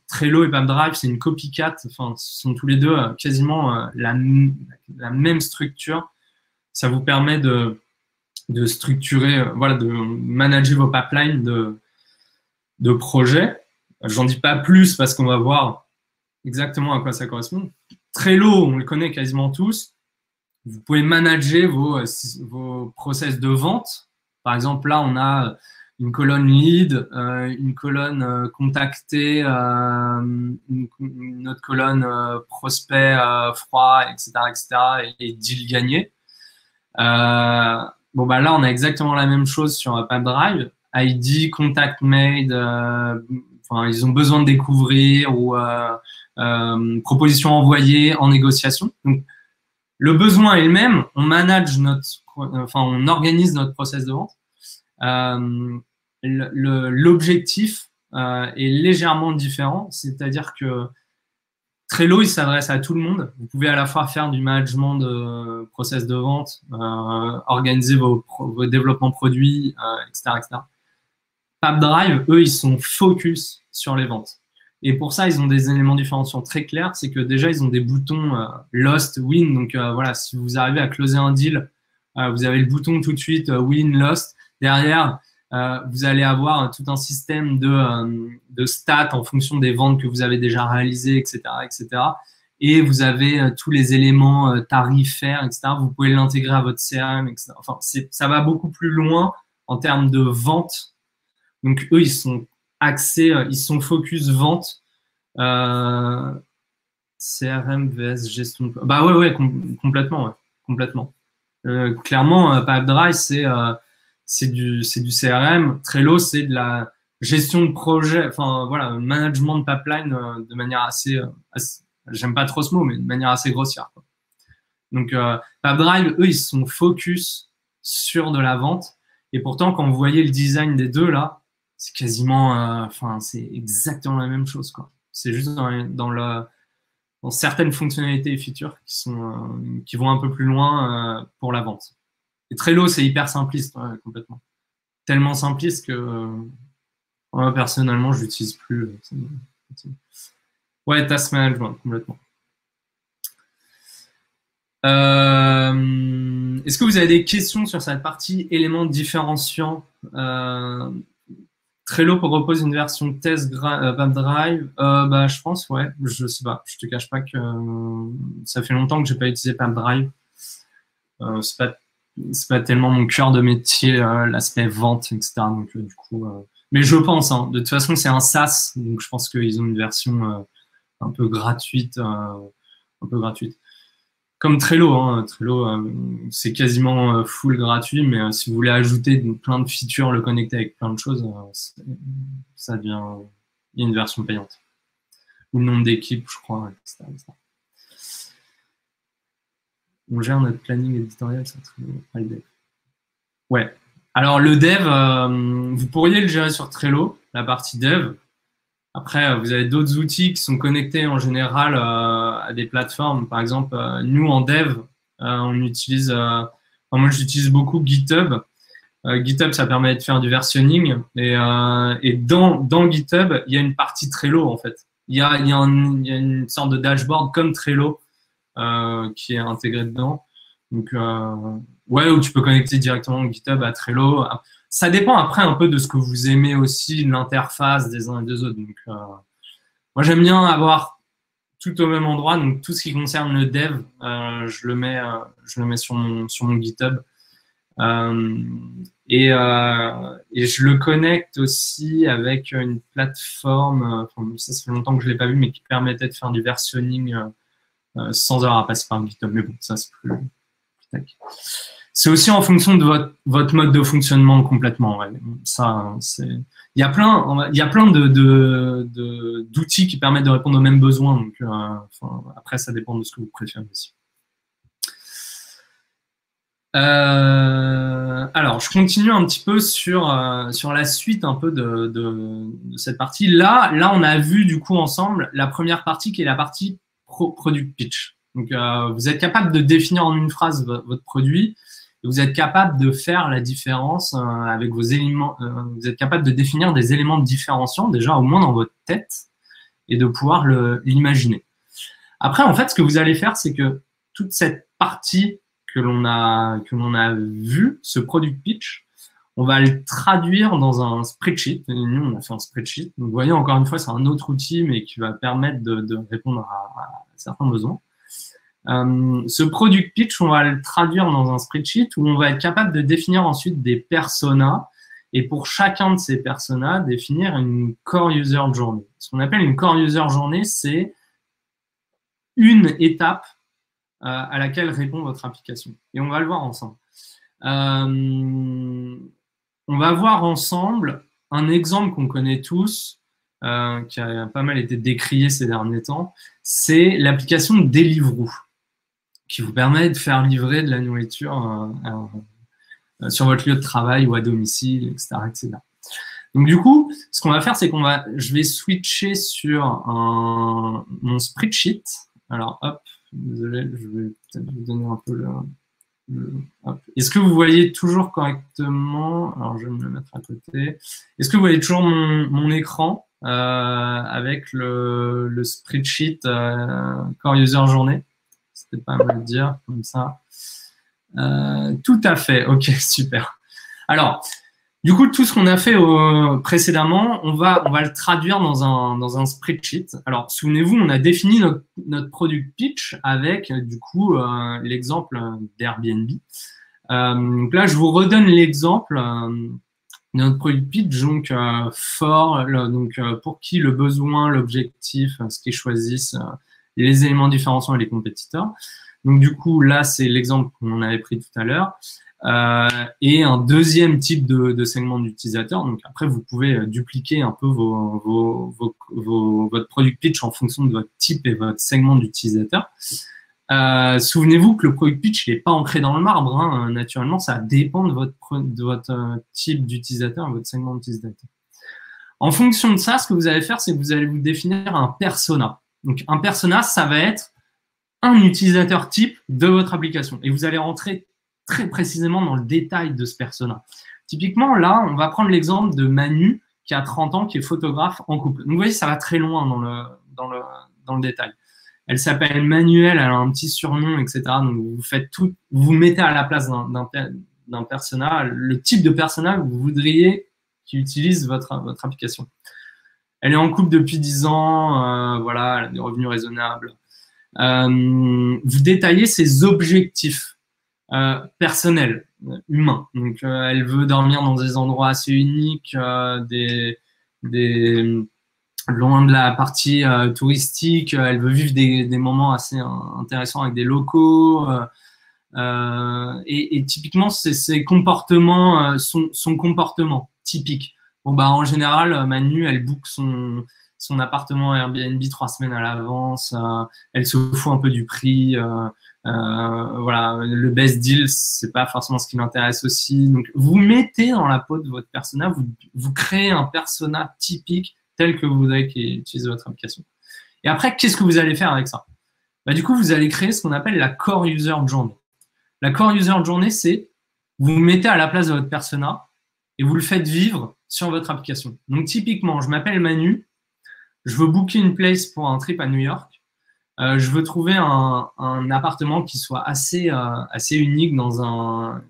Trello et PappDrive, c'est une copycat. Enfin, ce sont tous les deux quasiment la même structure. Ça vous permet de structurer, voilà, de manager vos pipelines de projets. J'en dis pas plus parce qu'on va voir exactement à quoi ça correspond. Trello, on le connaît quasiment tous. Vous pouvez manager vos process de vente. Par exemple, là, on a une colonne lead, une colonne contacté, une autre colonne prospect froid, etc., et deal gagné. Bon, bah là, on a exactement la même chose sur PappDrive. ID, contact made, enfin, ils ont besoin de découvrir ou proposition envoyée en négociation. Donc, le besoin est le même. On manage on organise notre process de vente. L'objectif est légèrement différent, c'est-à-dire que Trello, il s'adresse à tout le monde. Vous pouvez à la fois faire du management de process de vente, organiser vos développements produits, etc., etc. PappDrive, eux, ils sont focus sur les ventes. Et pour ça, ils ont des éléments différenciants très clairs. C'est que déjà, ils ont des boutons lost, win. Donc, voilà, si vous arrivez à closer un deal, vous avez le bouton tout de suite win, lost. Derrière, vous allez avoir tout un système de stats en fonction des ventes que vous avez déjà réalisées, etc., etc. Et vous avez tous les éléments tarifaires, etc. Vous pouvez l'intégrer à votre CRM, etc. Enfin, ça va beaucoup plus loin en termes de vente. Donc, eux, ils sont axés, ils sont focus vente. CRM vs gestion de... Bah ouais, complètement, ouais, complètement. Clairement, PappDrive, c'est du CRM. Trello, c'est de la gestion de projet, enfin voilà, management de pipeline de manière assez j'aime pas trop ce mot, mais de manière assez grossière, quoi. Donc, PappDrive, eux, ils sont focus sur de la vente. Et pourtant, quand vous voyez le design des deux, là, c'est quasiment, enfin, c'est exactement la même chose, quoi. C'est juste dans certaines fonctionnalités et features qui vont un peu plus loin pour la vente. Et Trello, c'est hyper simpliste, ouais, complètement. Tellement simpliste que moi, personnellement, je l'utilise plus. Ouais, task management, complètement. Est-ce que vous avez des questions sur cette partie éléments différenciants? Trello propose une version test PappDrive. Bah, je pense, ouais. Je sais pas. Je te cache pas que ça fait longtemps que j'ai pas utilisé PappDrive. C'est pas tellement mon cœur de métier, l'aspect vente, etc. Donc, du coup, mais je pense, hein, de toute façon, c'est un SaaS, donc je pense qu'ils ont une version un peu gratuite, Comme Trello, hein. Trello, c'est quasiment full gratuit, mais si vous voulez ajouter plein de features, le connecter avec plein de choses, ça devient. Il y a une version payante. Ou le nombre d'équipes, je crois, etc. On gère notre planning éditorial sur Trello. Le dev. Ouais. Alors, le dev, vous pourriez le gérer sur Trello, la partie dev. Après, vous avez d'autres outils qui sont connectés en général à des plateformes. Par exemple, nous, en dev, on utilise... moi, j'utilise beaucoup GitHub. GitHub, ça permet de faire du versionning. Et dans GitHub, il y a une partie Trello, en fait. Il y a une sorte de dashboard comme Trello qui est intégré dedans. Donc, ouais, où tu peux connecter directement GitHub à Trello. Ça dépend après un peu de ce que vous aimez aussi, l'interface des uns et des autres. Donc, moi, j'aime bien avoir tout au même endroit. Donc, tout ce qui concerne le dev, je le mets sur mon GitHub. Et je le connecte aussi avec une plateforme, ça fait longtemps que je ne l'ai pas vu, mais qui permettait de faire du versionning sans avoir à passer par GitHub. Mais bon, ça, c'est plus C'est aussi en fonction de votre mode de fonctionnement complètement. Ouais. Ça, il y a plein d'outils qui permettent de répondre aux mêmes besoins. Donc, après, ça dépend de ce que vous préférez aussi. Alors, je continue un petit peu sur la suite un peu de cette partie. Là, on a vu du coup ensemble la première partie qui est la partie product pitch. Donc, vous êtes capable de définir en une phrase votre produit. Vous êtes capable de faire la différence avec vos éléments. Vous êtes capable de définir des éléments différenciants déjà au moins dans votre tête et de pouvoir l'imaginer. Après, en fait, ce que vous allez faire, c'est que toute cette partie que l'on a vu, ce product pitch, on va le traduire dans un spreadsheet. Et nous, on a fait un spreadsheet. Donc, vous voyez, encore une fois, c'est un autre outil, mais qui va permettre de répondre à certains besoins. Ce product pitch, on va le traduire dans un spreadsheet où on va être capable de définir ensuite des personas et pour chacun de ces personas, définir une core user journey. Ce qu'on appelle une core user journey, c'est une étape à laquelle répond votre application. Et on va le voir ensemble. On va voir ensemble un exemple qu'on connaît tous, qui a pas mal été décrié ces derniers temps, c'est l'application Deliveroo, qui vous permet de faire livrer de la nourriture sur votre lieu de travail ou à domicile, etc., etc. Donc du coup, ce qu'on va faire, c'est je vais switcher sur mon spreadsheet. Alors hop, désolé, je vais peut-être vous donner un peu hop. Est-ce que vous voyez toujours correctement? Alors je vais me le mettre à côté. Est-ce que vous voyez toujours mon écran avec le spreadsheet Core User Journée? C'était pas à me le dire comme ça. Tout à fait. Ok, super. Alors, du coup, tout ce qu'on a fait précédemment, on va le traduire dans un spreadsheet. Alors, souvenez-vous, on a défini notre product pitch avec, du coup, l'exemple d'Airbnb. Donc là, je vous redonne l'exemple de notre product pitch. Donc, pour qui le besoin, l'objectif, ce qu'ils choisissent, les éléments différenciants et les compétiteurs. Donc, du coup, là, c'est l'exemple qu'on avait pris tout à l'heure. Et un deuxième type de segment d'utilisateur. Donc, après, vous pouvez dupliquer un peu votre product pitch en fonction de votre type et votre segment d'utilisateur. Souvenez-vous que le product pitch n'est pas ancré dans le marbre. Hein. Naturellement, ça dépend de votre type d'utilisateur et votre segment d'utilisateur. En fonction de ça, ce que vous allez faire, c'est que vous allez vous définir un persona. Donc, un persona, ça va être un utilisateur type de votre application. Et vous allez rentrer très précisément dans le détail de ce persona. Typiquement, là, on va prendre l'exemple de Manu, qui a 30 ans, qui est photographe en couple. Donc, vous voyez, ça va très loin dans le détail. Elle s'appelle Manuel, elle a un petit surnom, etc. Donc, vous faites tout, vous mettez à la place d'un persona, le type de persona que vous voudriez qui utilise votre application. Elle est en couple depuis 10 ans, voilà, elle a des revenus raisonnables. Vous détaillez ses objectifs personnels, humains. Donc, elle veut dormir dans des endroits assez uniques, loin de la partie touristique. Elle veut vivre des moments assez intéressants avec des locaux. Et typiquement, c'est ses comportements, son comportement typique. Bon, bah, en général, Manu, elle book son appartement Airbnb 3 semaines à l'avance. Elle se fout un peu du prix. Voilà, le best deal, c'est pas forcément ce qui m'intéresse aussi. Donc, vous mettez dans la peau de votre persona, vous créez un persona typique tel que vous voudrez qu'il utilise votre application. Et après, qu'est-ce que vous allez faire avec ça? Bah, du coup, vous allez créer ce qu'on appelle la Core User Journey. La Core User Journey, c'est vous vous mettez à la place de votre persona et vous le faites vivre sur votre application. Donc, typiquement, je m'appelle Manu, je veux booker une place pour un trip à New York. Je veux trouver un appartement qui soit assez unique dans un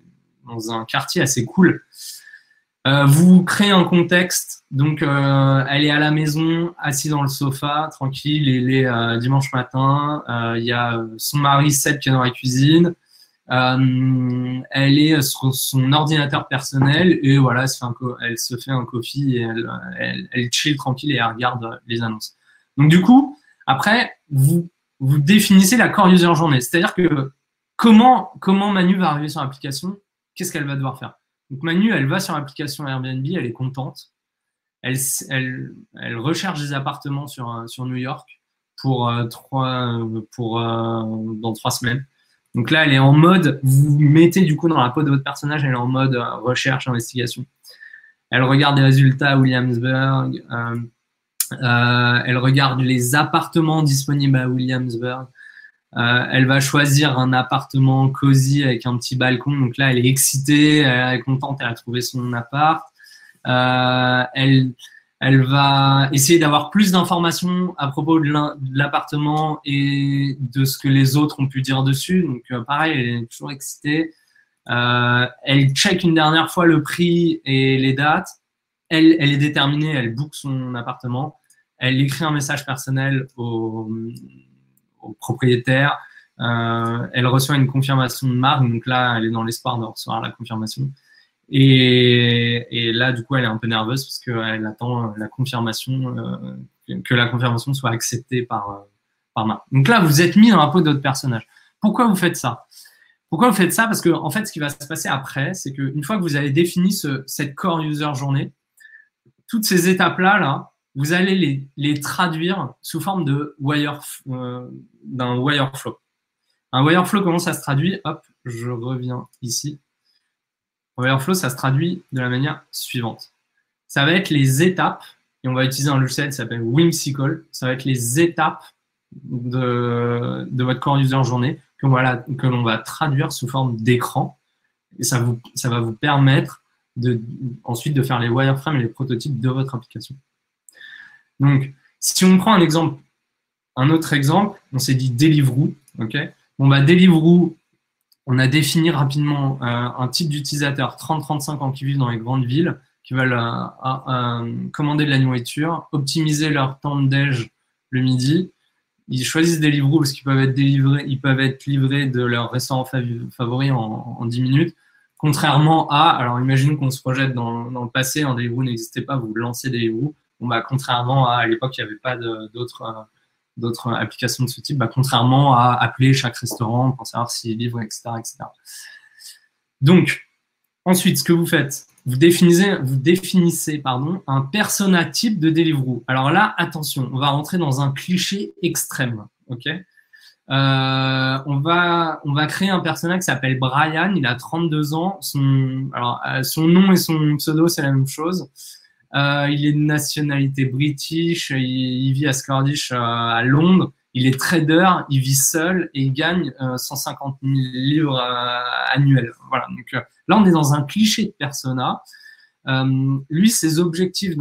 quartier assez cool. Vous créez un contexte, donc elle est à la maison, assise dans le sofa, tranquille, il est dimanche matin, il y a son mari Seb qui est dans la cuisine, elle est sur son ordinateur personnel et voilà, elle se fait un coffee et elle chill tranquille et elle regarde les annonces. Donc du coup, après, vous définissez la Core User Journey, c'est-à-dire que comment Manu va arriver sur l'application? Qu'est-ce qu'elle va devoir faire? Donc Manu, elle va sur l'application Airbnb, elle est contente. Elle recherche des appartements sur New York dans 3 semaines. Donc là, elle est en mode, vous mettez du coup dans la peau de votre personnage, elle est en mode recherche, investigation. Elle regarde les résultats à Williamsburg. Elle regarde les appartements disponibles à Williamsburg. Elle va choisir un appartement cosy avec un petit balcon. Donc là, elle est excitée, elle est contente, elle a trouvé son appart. Elle va essayer d'avoir plus d'informations à propos de l'appartement et de ce que les autres ont pu dire dessus. Donc pareil, elle est toujours excitée. Elle check une dernière fois le prix et les dates. Elle est déterminée, elle book son appartement. Elle écrit un message personnel au propriétaire. Elle reçoit une confirmation de marque. Donc là, elle est dans l'espoir de recevoir la confirmation. Et là, du coup, elle est un peu nerveuse parce qu'elle attend la confirmation, que la confirmation soit acceptée par Marc. Donc là, vous êtes mis dans la peau de votre personnage. Pourquoi vous faites ça? Pourquoi vous faites ça? Parce que en fait, ce qui va se passer après, c'est qu'une fois que vous avez défini cette core user journée, toutes ces étapes-là, vous allez les traduire sous forme de d'un wireflow. Un wireflow, comment ça se traduit? Hop, je reviens ici. Un wireflow, ça se traduit de la manière suivante. Ça va être les étapes, et on va utiliser un logiciel qui s'appelle Whimsical. Ça va être les étapes de votre core user journée que l'on va traduire sous forme d'écran. Et ça va vous permettre ensuite de faire les wireframes et les prototypes de votre application. Donc, si on prend un autre exemple, on s'est dit Deliveroo. Okay, bon, Deliveroo, on a défini rapidement un type d'utilisateur 30-35 ans qui vivent dans les grandes villes, qui veulent commander de la nourriture, optimiser leur temps de déj le midi. Ils choisissent Deliveroo parce qu'ils peuvent être livrés de leur restaurant favori en 10 minutes. Contrairement alors imaginons qu'on se projette dans le passé, Deliveroo n'existait pas, vous lancez Deliveroo. Bon, contrairement à l'époque, il n'y avait pas d'autres applications de ce type, contrairement à appeler chaque restaurant pour savoir s'il est livré, etc., etc. Donc, ensuite, ce que vous faites, vous définissez un persona type de Deliveroo. Alors là, attention, on va rentrer dans un cliché extrême. Okay, on va créer un personnage qui s'appelle Brian, il a 32 ans. Son nom et son pseudo, c'est la même chose. Il est de nationalité british, il vit à Scardich à Londres, il est trader, il vit seul et il gagne 150 000 livres annuels. Voilà. Donc là, on est dans un cliché de persona. Lui, son objectif,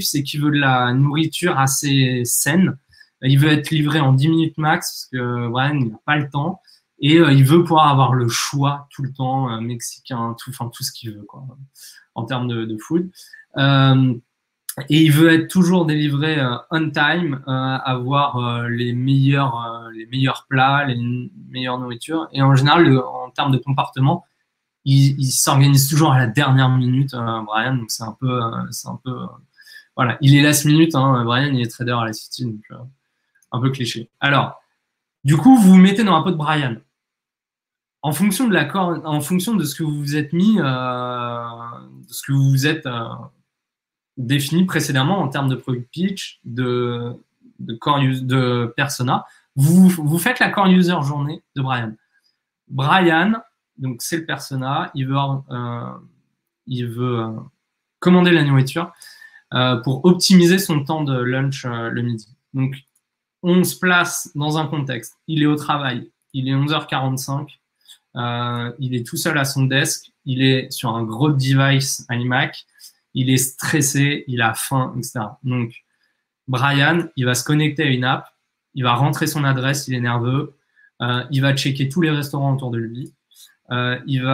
c'est qu'il veut de la nourriture assez saine. Il veut être livré en 10 minutes max parce que Brian, il n'a pas le temps. Et il veut pouvoir avoir le choix tout le temps, mexicain, tout ce qu'il veut, quoi, en termes de food. Et il veut être toujours délivré on time, avoir les meilleurs plats, les meilleures nourritures. Et en général, en termes de comportement, il s'organise toujours à la dernière minute, Brian. Donc c'est un peu voilà, il est last minute, Brian, il est trader à la City, donc un peu cliché. Alors, du coup, vous vous mettez dans la peau de Brian. En fonction de ce que vous vous êtes mis, de ce que vous vous êtes défini précédemment en termes de product pitch, de persona, vous faites la core user journée de Brian. Brian, donc c'est le persona, il veut commander la nourriture pour optimiser son temps de lunch le midi. Donc, on se place dans un contexte. Il est au travail, il est 11h45. Il est tout seul à son desk, il est sur un gros device iMac, il est stressé, il a faim, etc. Donc, Brian, il va se connecter à une app, il va rentrer son adresse, il est nerveux, il va checker tous les restaurants autour de lui. Donc là, il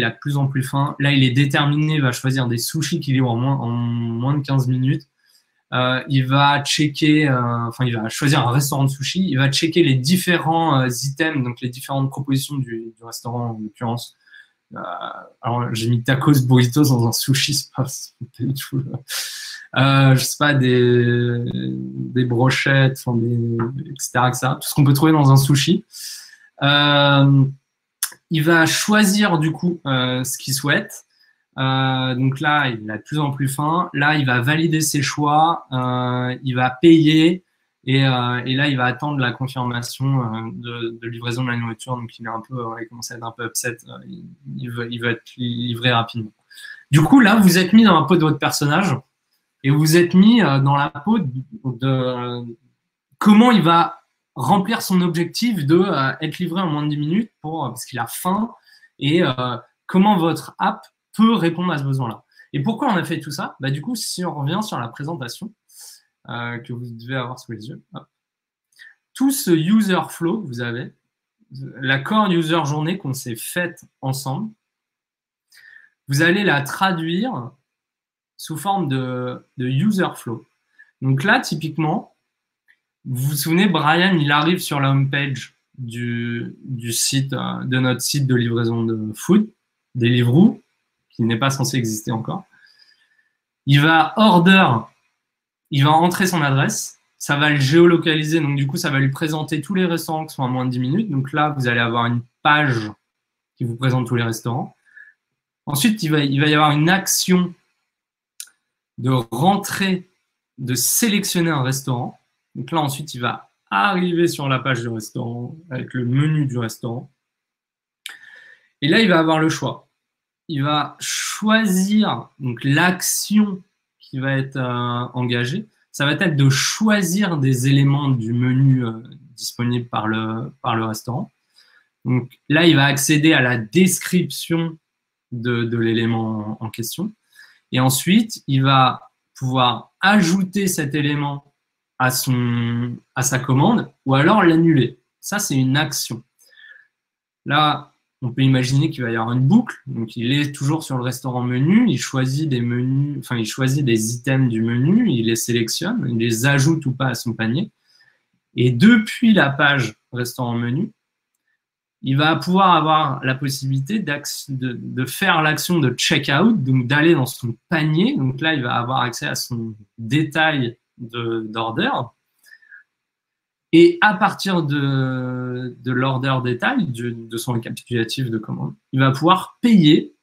a de plus en plus faim. Là, il est déterminé, il va choisir des sushis qui livrent en moins de 15 minutes. Il va choisir un restaurant de sushi, il va checker les différents items, donc les différentes propositions du restaurant en l'occurrence. Alors j'ai mis tacos, burritos dans un sushi, c'est pas du tout. Je sais pas, des brochettes, etc., etc. Tout ce qu'on peut trouver dans un sushi. Il va choisir du coup ce qu'il souhaite. Donc là, il a de plus en plus faim. Là, il va valider ses choix. Il va payer. Et là, il va attendre la confirmation de livraison de la nourriture. Donc, il commence à être un peu upset. Il veut être livré rapidement. Du coup, là, vous êtes mis dans la peau de votre personnage et vous êtes mis dans la peau de comment il va remplir son objectif de être livré en moins de 10 minutes parce qu'il a faim et comment votre app peut répondre à ce besoin-là. Et pourquoi on a fait tout ça? Du coup, si on revient sur la présentation que vous devez avoir sous les yeux, hop. Tout ce user flow que vous avez, la core user journée qu'on s'est faite ensemble, vous allez la traduire sous forme de user flow. Donc là, typiquement, vous vous souvenez, Brian, il arrive sur la homepage du site, de notre site de livraison de food, Deliveroo, qui n'est pas censé exister encore. Il va il va entrer son adresse, ça va le géolocaliser, donc du coup, ça va lui présenter tous les restaurants qui sont à moins de 10 minutes. Donc là, vous allez avoir une page qui vous présente tous les restaurants. Ensuite, il va y avoir une action de rentrer, de sélectionner un restaurant. Donc là, ensuite, il va arriver sur la page du restaurant avec le menu du restaurant. Et là, il va avoir le choix. Il va choisir donc l'action qui va être engagée. Ça va être de choisir des éléments du menu disponible par le restaurant. Donc là, il va accéder à la description de l'élément en question. Et ensuite, il va pouvoir ajouter cet élément à sa commande ou alors l'annuler. Ça, c'est une action. Là, on peut imaginer qu'il va y avoir une boucle. Donc, il est toujours sur le restaurant menu. Il choisit des menus, enfin, il choisit des items du menu. Il les sélectionne. Il les ajoute ou pas à son panier. Et depuis la page restaurant menu, il va pouvoir avoir la possibilité de faire l'action de checkout, donc d'aller dans son panier. Donc là, il va avoir accès à son détail d'order. Et à partir de l'order détail, de son récapitulatif de commande, il va pouvoir payer.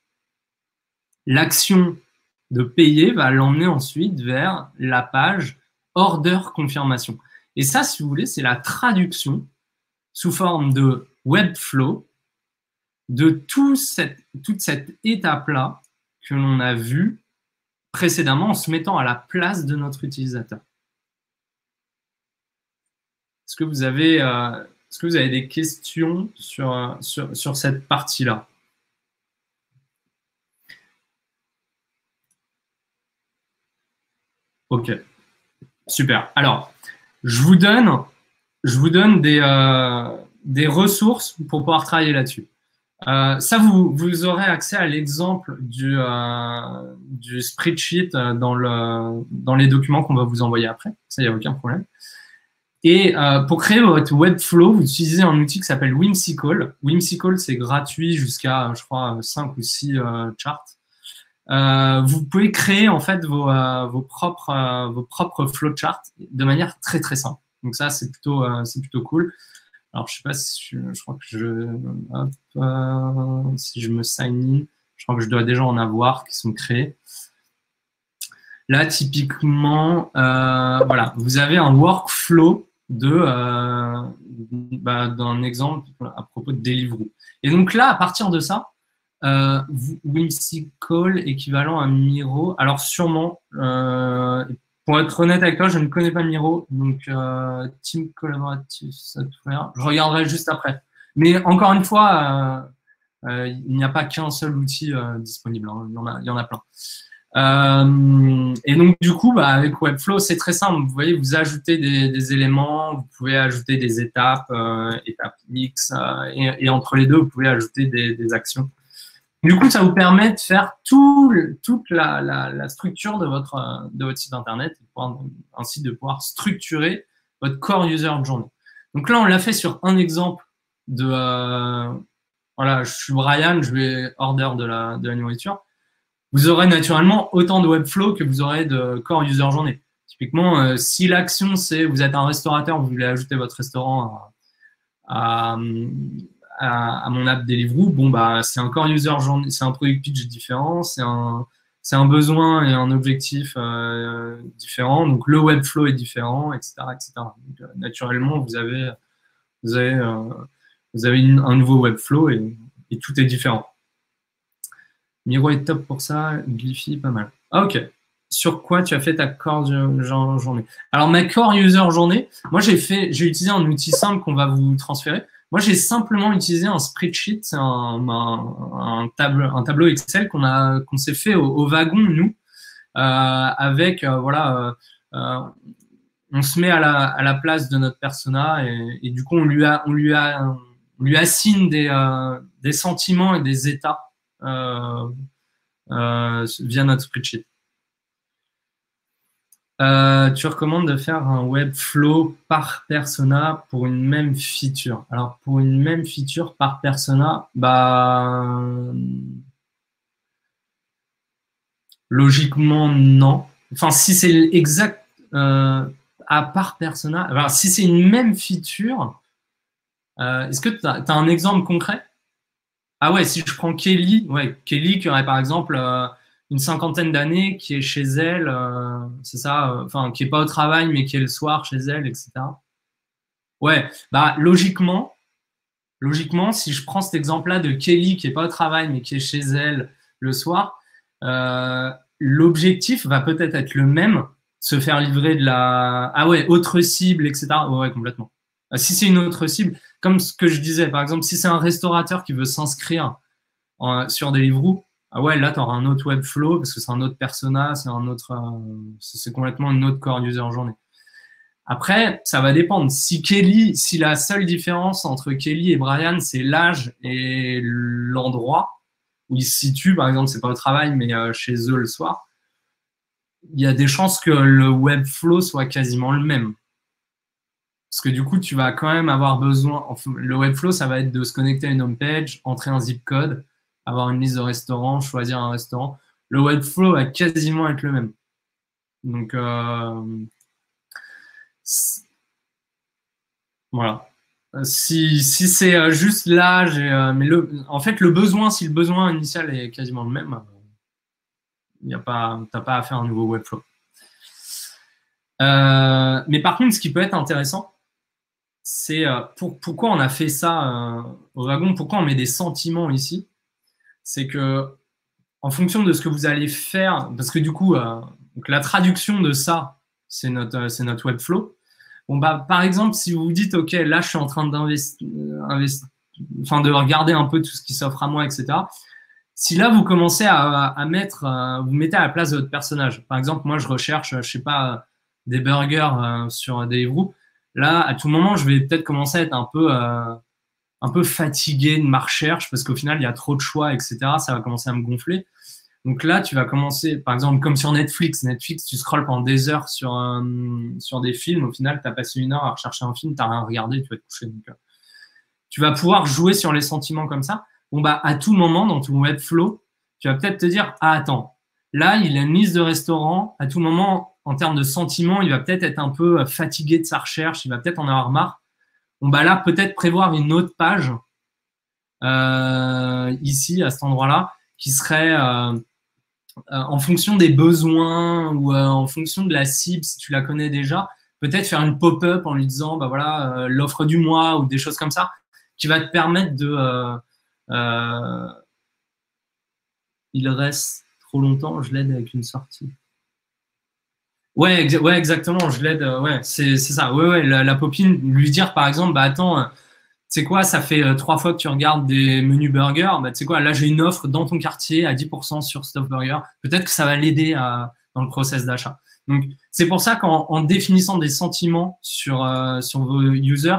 L'action de payer va l'emmener ensuite vers la page order confirmation. Et ça, si vous voulez, c'est la traduction sous forme de Webflow de toute cette étape-là que l'on a vue précédemment en se mettant à la place de notre utilisateur. Est-ce que vous avez des questions sur cette partie-là? Ok, super. Alors, je vous donne des ressources pour pouvoir travailler là-dessus. Ça, vous aurez accès à l'exemple du spreadsheet dans les documents qu'on va vous envoyer après. Ça, il n'y a aucun problème. Et pour créer votre Webflow, vous utilisez un outil qui s'appelle Whimsical. Whimsical, c'est gratuit jusqu'à, je crois, 5 ou 6 charts. Vous pouvez créer en fait vos propres flowcharts de manière très très simple. Donc ça, c'est plutôt cool. Alors, je sais pas si je crois que si je me sign in, je crois que je dois déjà en avoir qui sont créés. Là, typiquement, voilà, vous avez un workflow d'un exemple à propos de Deliveroo. Et donc là, à partir de ça, Whimsical équivalent à Miro. Alors sûrement, pour être honnête avec toi, je ne connais pas Miro, donc Team Collaborative Software. Je regarderai juste après. Mais encore une fois, il n'y a pas qu'un seul outil disponible. Hein. Il y en a plein. Et donc du coup, avec Webflow, c'est très simple. Vous voyez, vous ajoutez des éléments, vous pouvez ajouter des étapes, étapes X, et entre les deux, vous pouvez ajouter des actions. Du coup, ça vous permet de faire toute la structure de votre site internet, ainsi de pouvoir structurer votre core user journey. Donc là, on l'a fait sur un exemple de voilà, je suis Brian, je vais order de la nourriture. Vous aurez naturellement autant de Webflow que vous aurez de core user journée. Typiquement, si l'action c'est vous êtes un restaurateur, vous voulez ajouter votre restaurant à, à mon app Deliveroo, bon, bah, c'est un core user journée, c'est un product pitch différent, c'est un besoin et un objectif différent. Donc, le Webflow est différent, etc. etc. Donc, naturellement, vous avez un nouveau Webflow et tout est différent. Miro est top pour ça, Glyphy, pas mal. Ah, ok. Sur quoi tu as fait ta core journée? Alors, ma core user journée, moi, j'ai utilisé un outil simple qu'on va vous transférer. Moi, j'ai simplement utilisé un spreadsheet, c'est un tableau Excel qu'on s'est fait au wagon, nous, avec, voilà, on se met à la place de notre persona et du coup, on lui assigne des sentiments et des états via notre spreadsheet. Tu recommandes de faire un Webflow par persona pour une même feature. Alors, pour une même feature par persona, bah, logiquement, non. Enfin, si c'est exact à part persona, alors si c'est une même feature, est-ce que tu as un exemple concret? Ah ouais, si je prends Kelly, ouais, Kelly qui aurait par exemple une cinquantaine d'années, qui est chez elle, c'est ça, enfin, qui est pas au travail, mais qui est le soir chez elle, etc. Ouais, bah logiquement, si je prends cet exemple-là de Kelly qui est pas au travail, mais qui est chez elle le soir, l'objectif va peut-être être le même, se faire livrer de la... Ah ouais, autre cible, etc. Ouais, complètement. Si c'est une autre cible, comme ce que je disais, par exemple, si c'est un restaurateur qui veut s'inscrire sur Deliveroo, ah ouais, là, tu auras un autre Webflow parce que c'est un autre persona, c'est complètement une autre core user journée. Après, ça va dépendre. Si la seule différence entre Kelly et Brian, c'est l'âge et l'endroit où ils se situent, par exemple, c'est pas au travail, mais chez eux le soir, il y a des chances que le Webflow soit quasiment le même. Parce que du coup, tu vas quand même avoir besoin. Le Webflow, ça va être de se connecter à une homepage, entrer un zip code, avoir une liste de restaurants, choisir un restaurant. Le Webflow va quasiment être le même. Donc, voilà. Si c'est juste l'âge, mais en fait, le besoin, si le besoin initial est quasiment le même, t'as pas à faire un nouveau Webflow. Mais par contre, ce qui peut être intéressant, c'est pourquoi on a fait ça au wagon, pourquoi on met des sentiments ici, c'est que en fonction de ce que vous allez faire, parce que du coup, donc la traduction de ça, c'est notre Webflow. Bon, bah, par exemple, si vous vous dites, OK, là, je suis en train de regarder un peu tout ce qui s'offre à moi, etc. Si là, vous commencez à vous mettez à la place de votre personnage. Par exemple, moi, je recherche, je sais pas, des burgers sur Deliveroo. Là, à tout moment, je vais peut-être commencer à être un peu fatigué de ma recherche parce qu'au final, il y a trop de choix, etc. Ça va commencer à me gonfler. Donc là, tu vas commencer, par exemple, comme sur Netflix. Netflix, tu scrolles pendant des heures sur des films. Au final, tu as passé 1 heure à rechercher un film, tu n'as rien regardé, tu vas te coucher. Donc, tu vas pouvoir jouer sur les sentiments comme ça. Bon, bah, à tout moment, dans ton Webflow, tu vas peut-être te dire, ah, attends, là, il a une liste de restaurants. À tout moment, en termes de sentiments, il va peut-être être un peu fatigué de sa recherche. Il va peut-être en avoir marre. Bon, bah là, peut-être prévoir une autre page ici, à cet endroit-là, qui serait en fonction des besoins ou en fonction de la cible, si tu la connais déjà, peut-être faire une pop-up en lui disant, bah voilà, l'offre du mois ou des choses comme ça, qui va te permettre de... il reste trop longtemps, je l'aide avec une sortie. Ouais, exactement, je l'aide, ouais, c'est ça. Ouais, la copine, lui dire par exemple, bah attends, c'est quoi, ça fait 3 fois que tu regardes des menus burgers, bah tu sais quoi, là j'ai une offre dans ton quartier à 10% sur Stop Burger. Peut-être que ça va l'aider dans le process d'achat. Donc c'est pour ça qu'en définissant des sentiments sur vos users,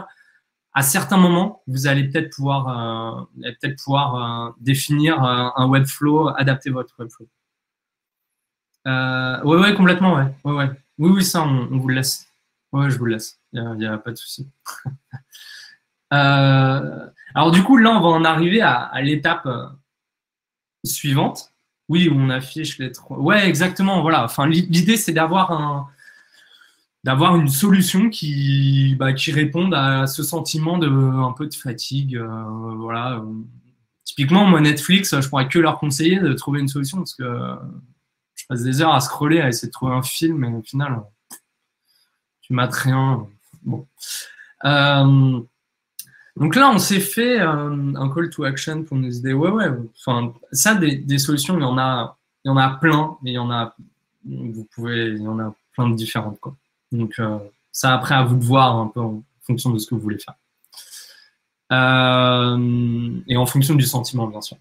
à certains moments, vous allez peut-être pouvoir définir un Webflow, adapter votre Webflow. Ouais, complètement, ouais. Oui, ça, on vous le laisse. Ouais, je vous le laisse. Il n'y a pas de souci. Alors, du coup, là, on va en arriver à l'étape suivante. Oui, on affiche les 3. Ouais, exactement. Voilà. Enfin, l'idée, c'est d'avoir d'avoir une solution qui réponde à ce sentiment de un peu de fatigue. Voilà. Typiquement, moi, Netflix, je pourrais que leur conseiller de trouver une solution parce que je passe des heures à scroller, à essayer de trouver un film, et au final, tu mates rien. Bon. Donc là, on s'est fait un call to action pour nous aider. Ouais. Enfin, ça, des solutions, il y en a plein, mais il y en a plein de différentes, quoi. Donc, ça, après, à vous de voir un peu en fonction de ce que vous voulez faire. Et en fonction du sentiment, bien sûr.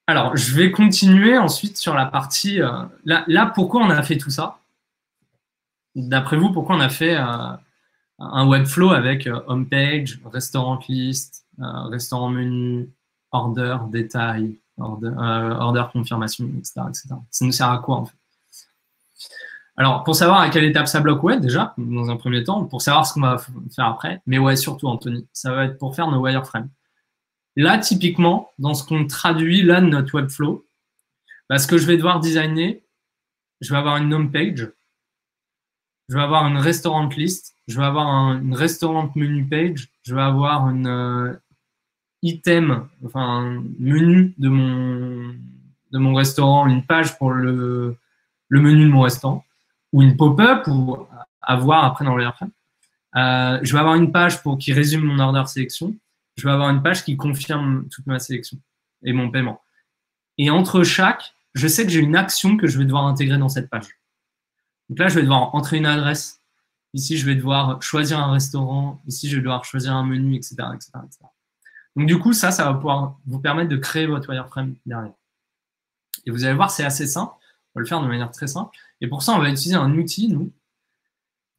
Alors, je vais continuer ensuite sur la partie... là, pourquoi on a fait tout ça? D'après vous, pourquoi on a fait un Webflow avec homepage, restaurant list, restaurant menu, order, détail, order confirmation, etc., etc. Ça nous sert à quoi, en fait? Alors, pour savoir à quelle étape ça bloque, ouais, déjà, dans un premier temps, pour savoir ce qu'on va faire après, mais ouais, surtout, Anthony, ça va être pour faire nos wireframes. Là, typiquement, dans ce qu'on traduit là de notre Webflow, ce que je vais devoir designer, je vais avoir une home page, je vais avoir une restaurant list, je vais avoir une restaurant menu page, je vais avoir une item, enfin un menu de mon restaurant, une page pour le menu de mon restaurant, ou une pop-up, ou à voir après dans le wireframe. Je vais avoir une page qui résume mon order sélection. Je vais avoir une page qui confirme toute ma sélection et mon paiement. Et entre chaque, je sais que j'ai une action que je vais devoir intégrer dans cette page. Donc là, je vais devoir entrer une adresse. Ici, je vais devoir choisir un restaurant. Ici, je vais devoir choisir un menu, etc., etc., etc. Donc du coup, ça va pouvoir vous permettre de créer votre wireframe derrière. Et vous allez voir, c'est assez simple. On va le faire de manière très simple. Et pour ça, on va utiliser un outil, nous,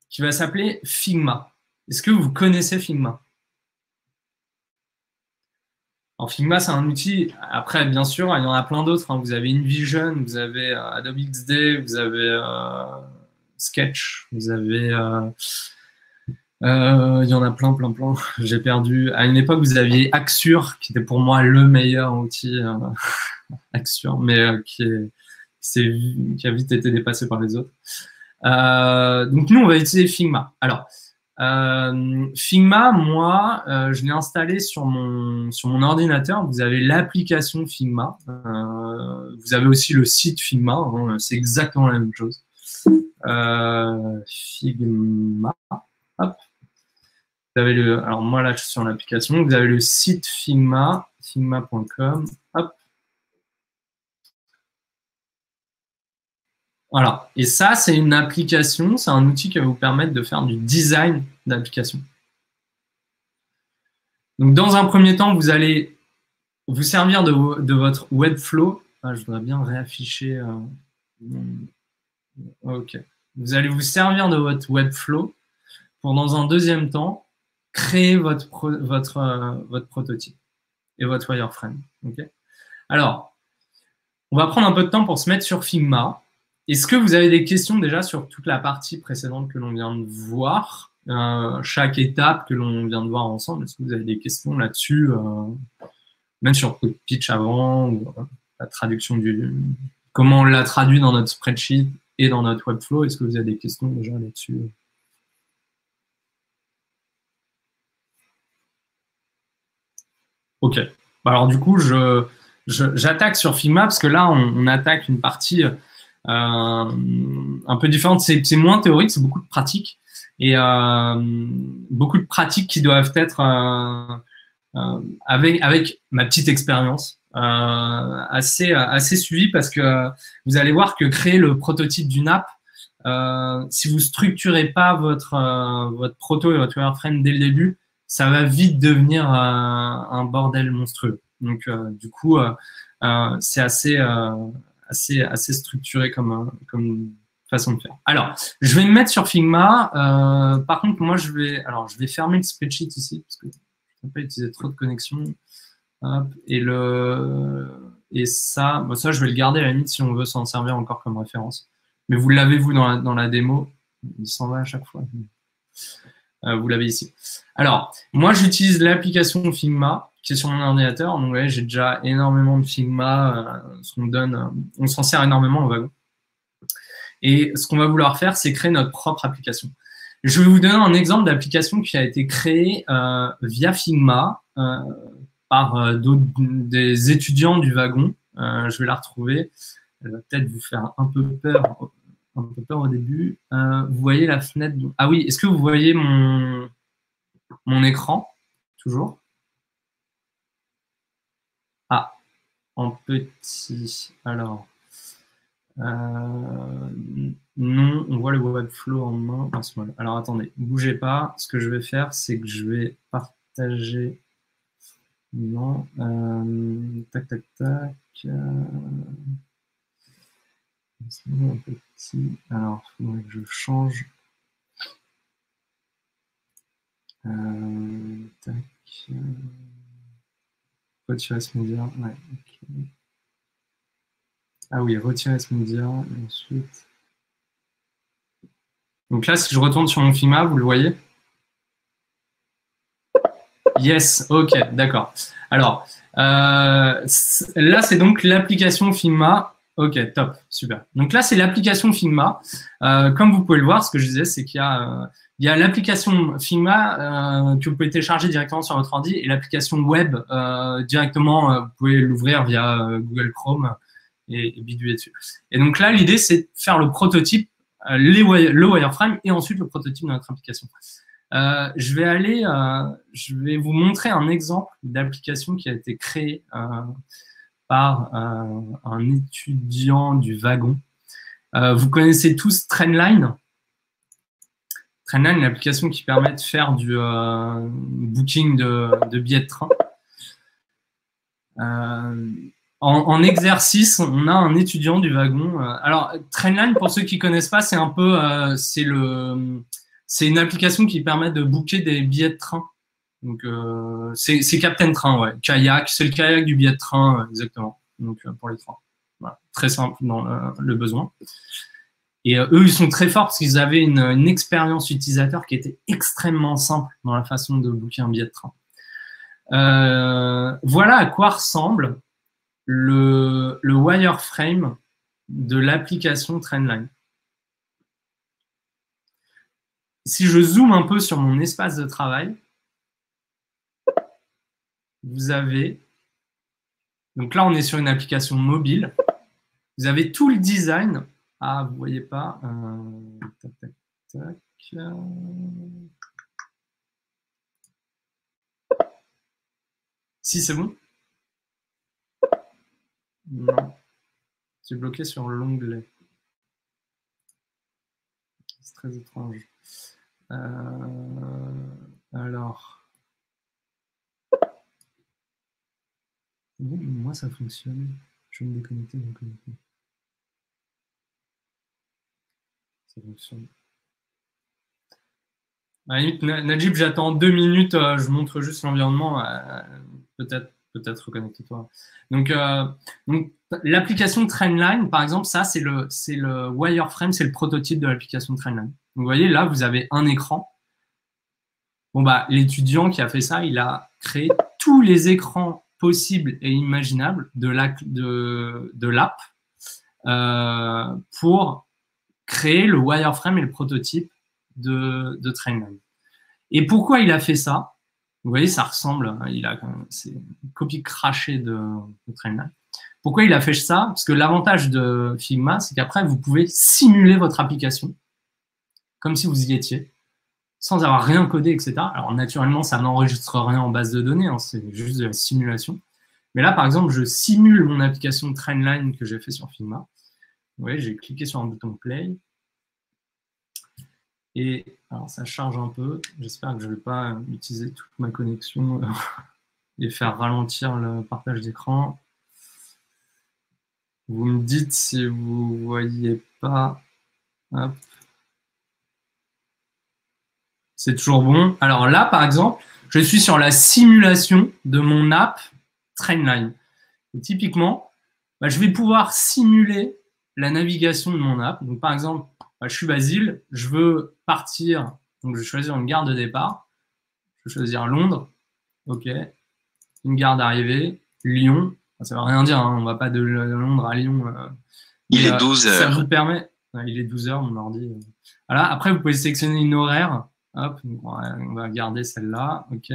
qui va s'appeler Figma. Est-ce que vous connaissez Figma? Alors, Figma, c'est un outil. Après, bien sûr, il y en a plein d'autres, hein. Vous avez InVision, vous avez Adobe XD, vous avez Sketch, vous avez... il y en a plein. J'ai perdu. À une époque, vous aviez Axure, qui était pour moi le meilleur outil Axure, mais qui a vite été dépassé par les autres. Donc, nous, on va utiliser Figma. Alors, Figma, moi, je l'ai installé sur mon ordinateur. Vous avez l'application Figma. Vous avez aussi le site Figma. Hein, c'est exactement la même chose. Figma. Hop. Vous avez alors moi, là, je suis sur l'application. Vous avez le site Figma, figma.com. Hop. Voilà. Et ça, c'est une application, c'est un outil qui va vous permettre de faire du design d'application. Donc, dans un premier temps, vous allez vous servir de votre Webflow. Ah, je voudrais bien réafficher. OK. Vous allez vous servir de votre Webflow pour, dans un deuxième temps, créer votre prototype et votre wireframe. OK. Alors, on va prendre un peu de temps pour se mettre sur Figma. Est-ce que vous avez des questions déjà sur toute la partie précédente que l'on vient de voir, chaque étape que l'on vient de voir ensemble? Est-ce que vous avez des questions là-dessus, même sur le pitch avant, ou la traduction comment on l'a traduit dans notre spreadsheet et dans notre Webflow? Est-ce que vous avez des questions déjà là-dessus? OK. Alors du coup, j'attaque sur Figma parce que là, on attaque une partie un peu différente. C'est moins théorique, c'est beaucoup de pratique. Et beaucoup de pratiques qui doivent être avec ma petite expérience assez suivie, parce que vous allez voir que créer le prototype d'une app, si vous structurez pas votre proto et votre wireframe dès le début, ça va vite devenir un bordel monstrueux. Donc du coup, c'est assez structuré comme façon de faire. Alors, je vais me mettre sur Figma. Par contre, moi, je vais fermer le spreadsheet ici, parce que je ne peux pas utiliser trop de connexions. Hop, et ça, ça, je vais le garder à la limite si on veut s'en servir encore comme référence. Mais vous l'avez, vous, dans la démo. Il s'en va à chaque fois. Vous l'avez ici. Alors, moi, j'utilise l'application Figma qui est sur mon ordinateur. Donc, ouais, j'ai déjà énormément de Figma. On s'en sert énormément au wagon. Et ce qu'on va vouloir faire, c'est créer notre propre application. Je vais vous donner un exemple d'application qui a été créée via Figma par des étudiants du wagon. Je vais la retrouver. Elle va peut-être vous faire un peu peur au début. Vous voyez la fenêtre. Ah oui, est-ce que vous voyez mon écran toujours? Ah, en petit. Alors, non, on voit le Webflow en main. Alors, attendez, ne bougez pas. Ce que je vais faire, c'est que je vais partager. Non. Tac, tac, tac. C'est un petit. Alors, il faudrait que je change. Tac. Retirer ce média. Ouais, ok. Ah oui, retirer ce média. Et ensuite. Donc là, si je retourne sur mon Figma, vous le voyez? Yes, ok, d'accord. Alors, là, c'est donc l'application Figma. Ok, top, super. Donc là, c'est l'application Figma. Comme vous pouvez le voir, ce que je disais, c'est qu'il y a l'application Figma que vous pouvez télécharger directement sur votre ordi et l'application web directement, vous pouvez l'ouvrir via Google Chrome et bidouiller dessus. Et donc là, l'idée, c'est de faire le prototype, le wireframe et ensuite le prototype de notre application. Je vais vous montrer un exemple d'application qui a été créée par un étudiant du wagon. Vous connaissez tous Trendline. Trendline, une application qui permet de faire du booking de billets de train. En exercice, on a un étudiant du wagon. Alors, Trendline, pour ceux qui ne connaissent pas, c'est un peu, c'est une application qui permet de booker des billets de train. Donc, c'est Captain Train, ouais. Kayak, c'est le kayak du billet de train, exactement. Donc, pour les trains. Voilà. Très simple dans le besoin. Et eux, ils sont très forts parce qu'ils avaient une expérience utilisateur qui était extrêmement simple dans la façon de booker un billet de train. Voilà à quoi ressemble le wireframe de l'application Trendline. Si je zoome un peu sur mon espace de travail, vous avez, donc là on est sur une application mobile, vous avez tout le design. Ah, vous voyez pas. Tac, tac, tac. Si, c'est bon? Non. C'est bloqué sur l'onglet. C'est très étrange. Alors. Bon, moi, ça fonctionne. Je vais me déconnecter. Ça fonctionne. Najib, j'attends 2 minutes. Je montre juste l'environnement. Peut-être reconnecte-toi. Donc l'application Trendline, par exemple, ça, c'est le wireframe, c'est le prototype de l'application Trendline. Donc, vous voyez, là, vous avez un écran. Bon, bah, l'étudiant qui a fait ça, il a créé tous les écrans possibles et imaginables de l'app pour créer le wireframe et le prototype de Trendline. Et pourquoi il a fait ça? Vous voyez, ça ressemble, c'est une copie crachée de Trendline. Pourquoi il a fait ça? Parce que l'avantage de Figma, c'est qu'après, vous pouvez simuler votre application comme si vous y étiez, sans avoir rien codé, etc. Alors, naturellement, ça n'enregistre rien en base de données, hein, c'est juste de la simulation. Mais là, par exemple, je simule mon application Trendline que j'ai fait sur Figma. Vous voyez, j'ai cliqué sur un bouton Play. Et alors, ça charge un peu. J'espère que je ne vais pas utiliser toute ma connexion et faire ralentir le partage d'écran. Vous me dites si vous ne voyez pas. Hop. C'est toujours bon. Alors là, par exemple, je suis sur la simulation de mon app Trendline. Et typiquement, bah, je vais pouvoir simuler la navigation de mon app. Donc, par exemple, bah, je suis Basile, je veux partir. Donc, je vais choisir une gare de départ. Je vais choisir Londres. OK. Une gare d'arrivée. Lyon. Ça ne veut rien dire. Hein, on ne va pas de Londres à Lyon. Il est 12 heures. Ça vous permet. Il est 12 h, mon ordi. Voilà. Après, vous pouvez sélectionner une horaire. Hop, on va garder celle-là. OK.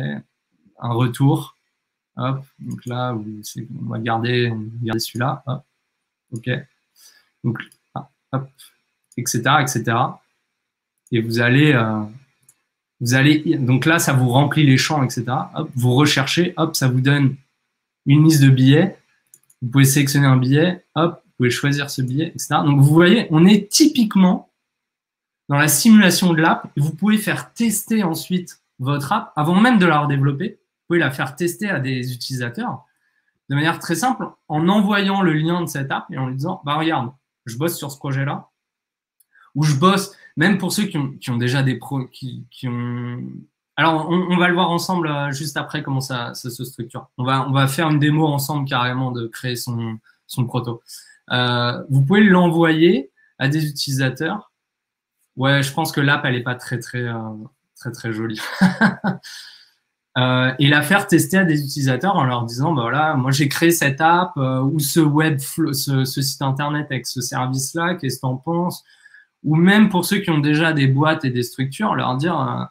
Un retour. Hop. Donc là, on va garder celui-là. Hop. OK. Donc, hop, etc., etc. Et vous allez, donc là, ça vous remplit les champs, etc. Hop, vous recherchez, hop, ça vous donne une liste de billets. Vous pouvez sélectionner un billet, hop, vous pouvez choisir ce billet, etc. Donc, vous voyez, on est typiquement dans la simulation de l'app. Vous pouvez faire tester ensuite votre app avant même de la redévelopper. Vous pouvez la faire tester à des utilisateurs de manière très simple en envoyant le lien de cette app et en lui disant, bah regarde, je bosse sur ce projet-là, ou je bosse, même pour ceux qui ont déjà des pros, qui ont... Alors, on va le voir ensemble juste après comment ça se structure. On va faire une démo ensemble carrément de créer son proto. Vous pouvez l'envoyer à des utilisateurs. Ouais, je pense que l'app, elle n'est pas très jolie. Et la faire tester à des utilisateurs en leur disant, bah voilà, moi j'ai créé cette app ou ce site internet avec ce service-là, qu'est-ce que tu en penses? Ou même pour ceux qui ont déjà des boîtes et des structures, leur dire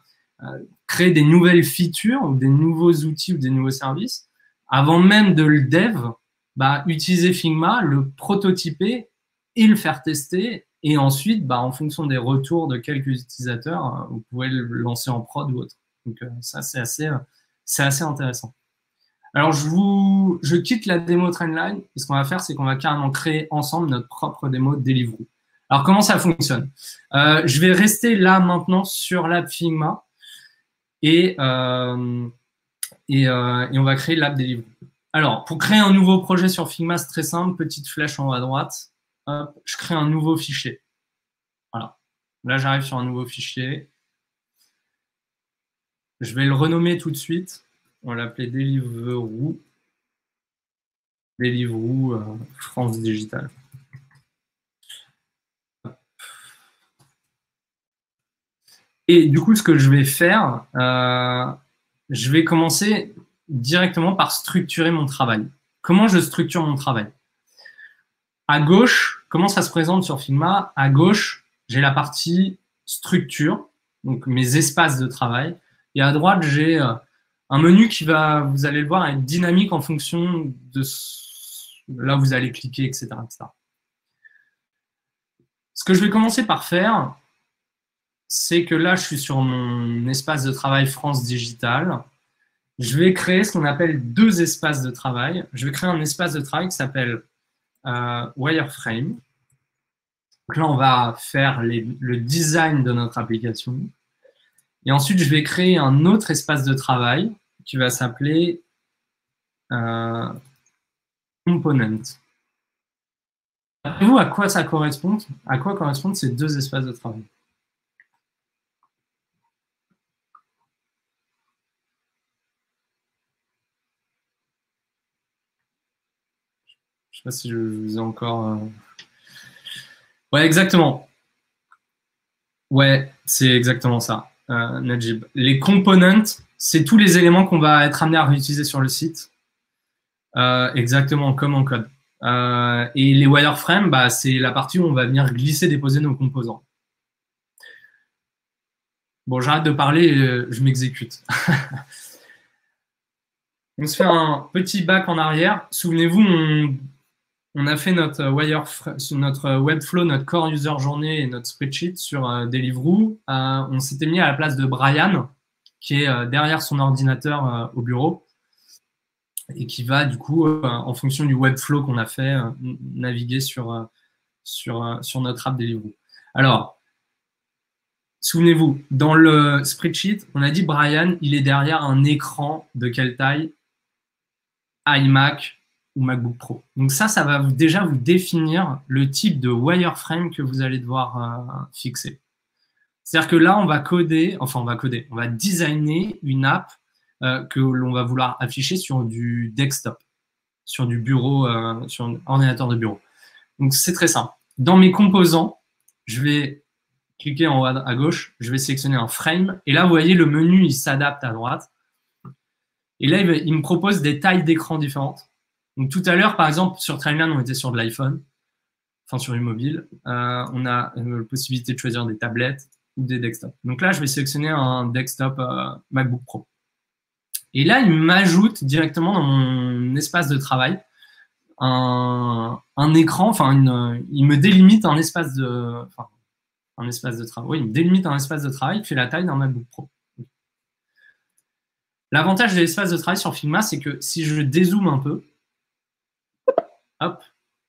créer des nouvelles features ou des nouveaux outils ou des nouveaux services. Avant même de le dev, bah, utiliser Figma, le prototyper et le faire tester. Et ensuite, bah, en fonction des retours de quelques utilisateurs, vous pouvez le lancer en prod ou autre. Donc ça, c'est assez intéressant. Alors, je quitte la démo Trendline. Et ce qu'on va faire, c'est qu'on va carrément créer ensemble notre propre démo Deliveroo. Alors, comment ça fonctionne? Je vais rester là maintenant sur l'app Figma et on va créer l'app Deliveroo. Alors, pour créer un nouveau projet sur Figma, c'est très simple. Petite flèche en haut à droite. Hop, je crée un nouveau fichier. Voilà. Là, j'arrive sur un nouveau fichier. Je vais le renommer tout de suite. On va l'appeler Deliveroo. Deliveroo France Digital. Et du coup, ce que je vais faire, je vais commencer directement par structurer mon travail. Comment je structure mon travail? À gauche, comment ça se présente sur Figma? À gauche, j'ai la partie structure, donc mes espaces de travail. Et à droite, j'ai un menu qui va, vous allez le voir, être dynamique en fonction de là où vous allez cliquer, etc., etc. Ce que je vais commencer par faire, c'est que là, je suis sur mon espace de travail France Digital. Je vais créer ce qu'on appelle deux espaces de travail. Je vais créer un espace de travail qui s'appelle Wireframe. Donc là, on va faire le design de notre application. Et ensuite, je vais créer un autre espace de travail qui va s'appeler Component. Savez-vous à quoi ça correspond? À quoi correspondent ces deux espaces de travail? Je ne sais pas si je vous ai encore... Ouais, exactement. Ouais, c'est exactement ça, Najib. Les components, c'est tous les éléments qu'on va être amené à réutiliser sur le site, exactement comme en code. Et les wireframes, bah, c'est la partie où on va venir glisser, déposer nos composants. Bon, j'arrête de parler, je m'exécute. On se fait un petit back en arrière. Souvenez-vous, on a fait notre Webflow, notre Core User Journée et notre spreadsheet sur Deliveroo. On s'était mis à la place de Brian, qui est derrière son ordinateur au bureau et qui va, du coup, en fonction du Webflow qu'on a fait, naviguer sur notre app Deliveroo. Alors, souvenez-vous, dans le spreadsheet, on a dit Brian, il est derrière un écran de quelle taille? iMac ou MacBook Pro. Donc ça va déjà vous définir le type de wireframe que vous allez devoir fixer. C'est-à-dire que là, on va designer une app que l'on va vouloir afficher sur du desktop, sur du bureau, sur un ordinateur de bureau. Donc c'est très simple. Dans mes composants, je vais cliquer en haut à gauche, je vais sélectionner un frame, et là, vous voyez, le menu, il s'adapte à droite. Et là, il me propose des tailles d'écran différentes. Donc, tout à l'heure, par exemple, sur Trendline, on était sur de l'iPhone. enfin sur une mobile, on a la possibilité de choisir des tablettes ou des desktops. Donc là, je vais sélectionner un desktop MacBook Pro. Et là, il m'ajoute directement dans mon espace de travail un écran, enfin, il me délimite un espace de travail. Oui, il me délimite un espace de travail qui fait la taille d'un MacBook Pro. L'avantage de l'espace de travail sur Figma, c'est que si je dézoome un peu, hop,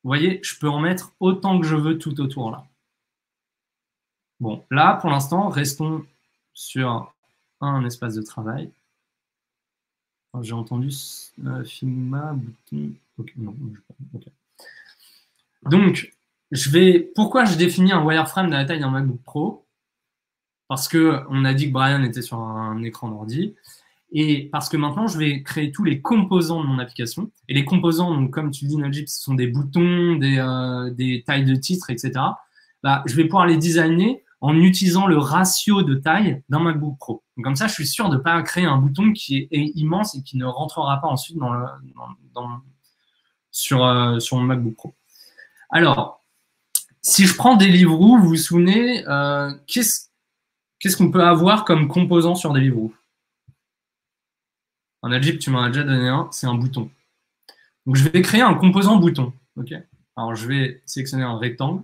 vous voyez, je peux en mettre autant que je veux tout autour là. Bon, là, pour l'instant, restons sur un espace de travail. J'ai entendu Figma, bouton. Okay, non, okay. Donc, pourquoi je définis un wireframe de la taille d'un MacBook Pro? Parce qu'on a dit que Brian était sur un écran d'ordi. Et parce que maintenant, je vais créer tous les composants de mon application. Et les composants, donc, comme tu dis, Najib, ce sont des boutons, des tailles de titres, etc. Bah, je vais pouvoir les designer en utilisant le ratio de taille d'un MacBook Pro. Donc, comme ça, je suis sûr de ne pas créer un bouton qui est immense et qui ne rentrera pas ensuite sur mon MacBook Pro. Alors, si je prends Deliveroo, vous vous souvenez, qu'est-ce qu'on peut avoir comme composant sur Deliveroo? En Najib, tu m'en as déjà donné un, c'est un bouton. Donc, je vais créer un composant bouton. Okay. Alors, je vais sélectionner un rectangle.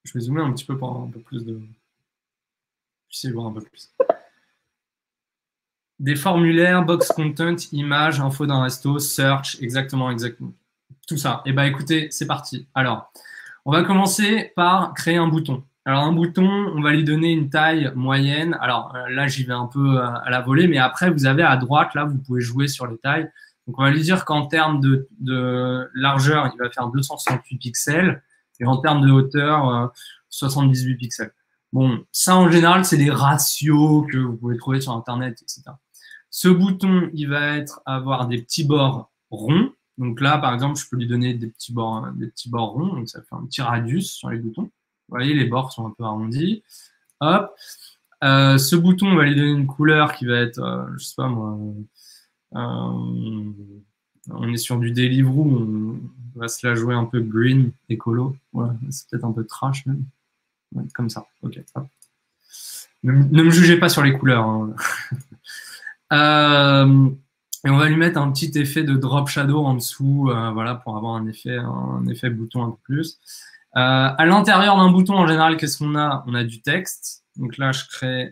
Je vais zoomer un petit peu pour avoir un peu plus de... Puissez voir un peu plus. Des formulaires, box content, image, info d'un resto, search, exactement. Tout ça. Et bien, écoutez, c'est parti. Alors, on va commencer par créer un bouton. Alors, un bouton, on va lui donner une taille moyenne. Alors, là, j'y vais un peu à la volée, mais après, vous avez à droite, là, vous pouvez jouer sur les tailles. Donc, on va lui dire qu'en termes de largeur, il va faire 268 pixels. Et en termes de hauteur, 78 pixels. Bon, ça, en général, c'est des ratios que vous pouvez trouver sur Internet, etc. Ce bouton, il va avoir des petits bords ronds. Donc là, par exemple, je peux lui donner des petits bords ronds. Donc, ça fait un petit radius sur les boutons. Vous voyez, les bords sont un peu arrondis. Hop. Ce bouton, on va lui donner une couleur qui va être, je sais pas moi, on est sur du Deliveroo, on va se la jouer un peu green, écolo. Voilà, c'est peut-être un peu trash même. Ouais, comme ça. Ok. Ne me jugez pas sur les couleurs. Hein. Et on va lui mettre un petit effet de drop shadow en dessous, voilà, pour avoir un effet bouton un peu plus. À l'intérieur d'un bouton, en général, qu'est-ce qu'on a? On a du texte. Donc là, je crée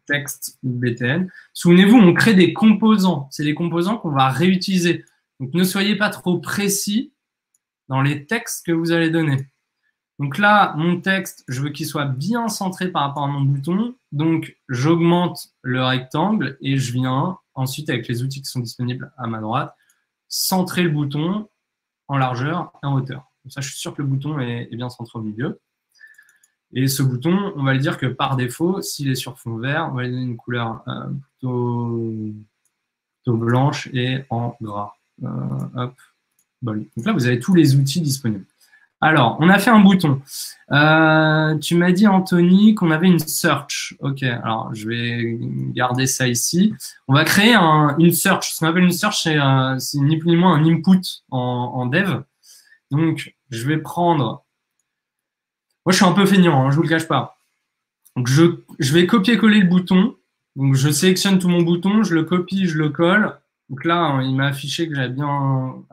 texte BTN. Souvenez-vous, on crée des composants. C'est les composants qu'on va réutiliser. Donc, ne soyez pas trop précis dans les textes que vous allez donner. Donc là, mon texte, je veux qu'il soit bien centré par rapport à mon bouton. Donc, j'augmente le rectangle et je viens ensuite, avec les outils qui sont disponibles à ma droite, centrer le bouton en largeur et en hauteur. Comme ça, je suis sûr que le bouton est bien centré au milieu. Et ce bouton, on va lui dire que par défaut, s'il est sur fond vert, on va lui donner une couleur plutôt blanche et en gras. Hop. Bon. Donc là, vous avez tous les outils disponibles. Alors, on a fait un bouton. Tu m'as dit, Anthony, qu'on avait une search. OK, alors je vais garder ça ici. On va créer une search. Ce qu'on appelle une search, c'est ni plus ni moins un input en dev. Donc, je vais prendre... Moi, je suis un peu feignant, hein, je ne vous le cache pas. Donc, je vais copier-coller le bouton. Donc, je sélectionne tout mon bouton, je le copie, je le colle. Donc là, il m'a affiché que j'avais bien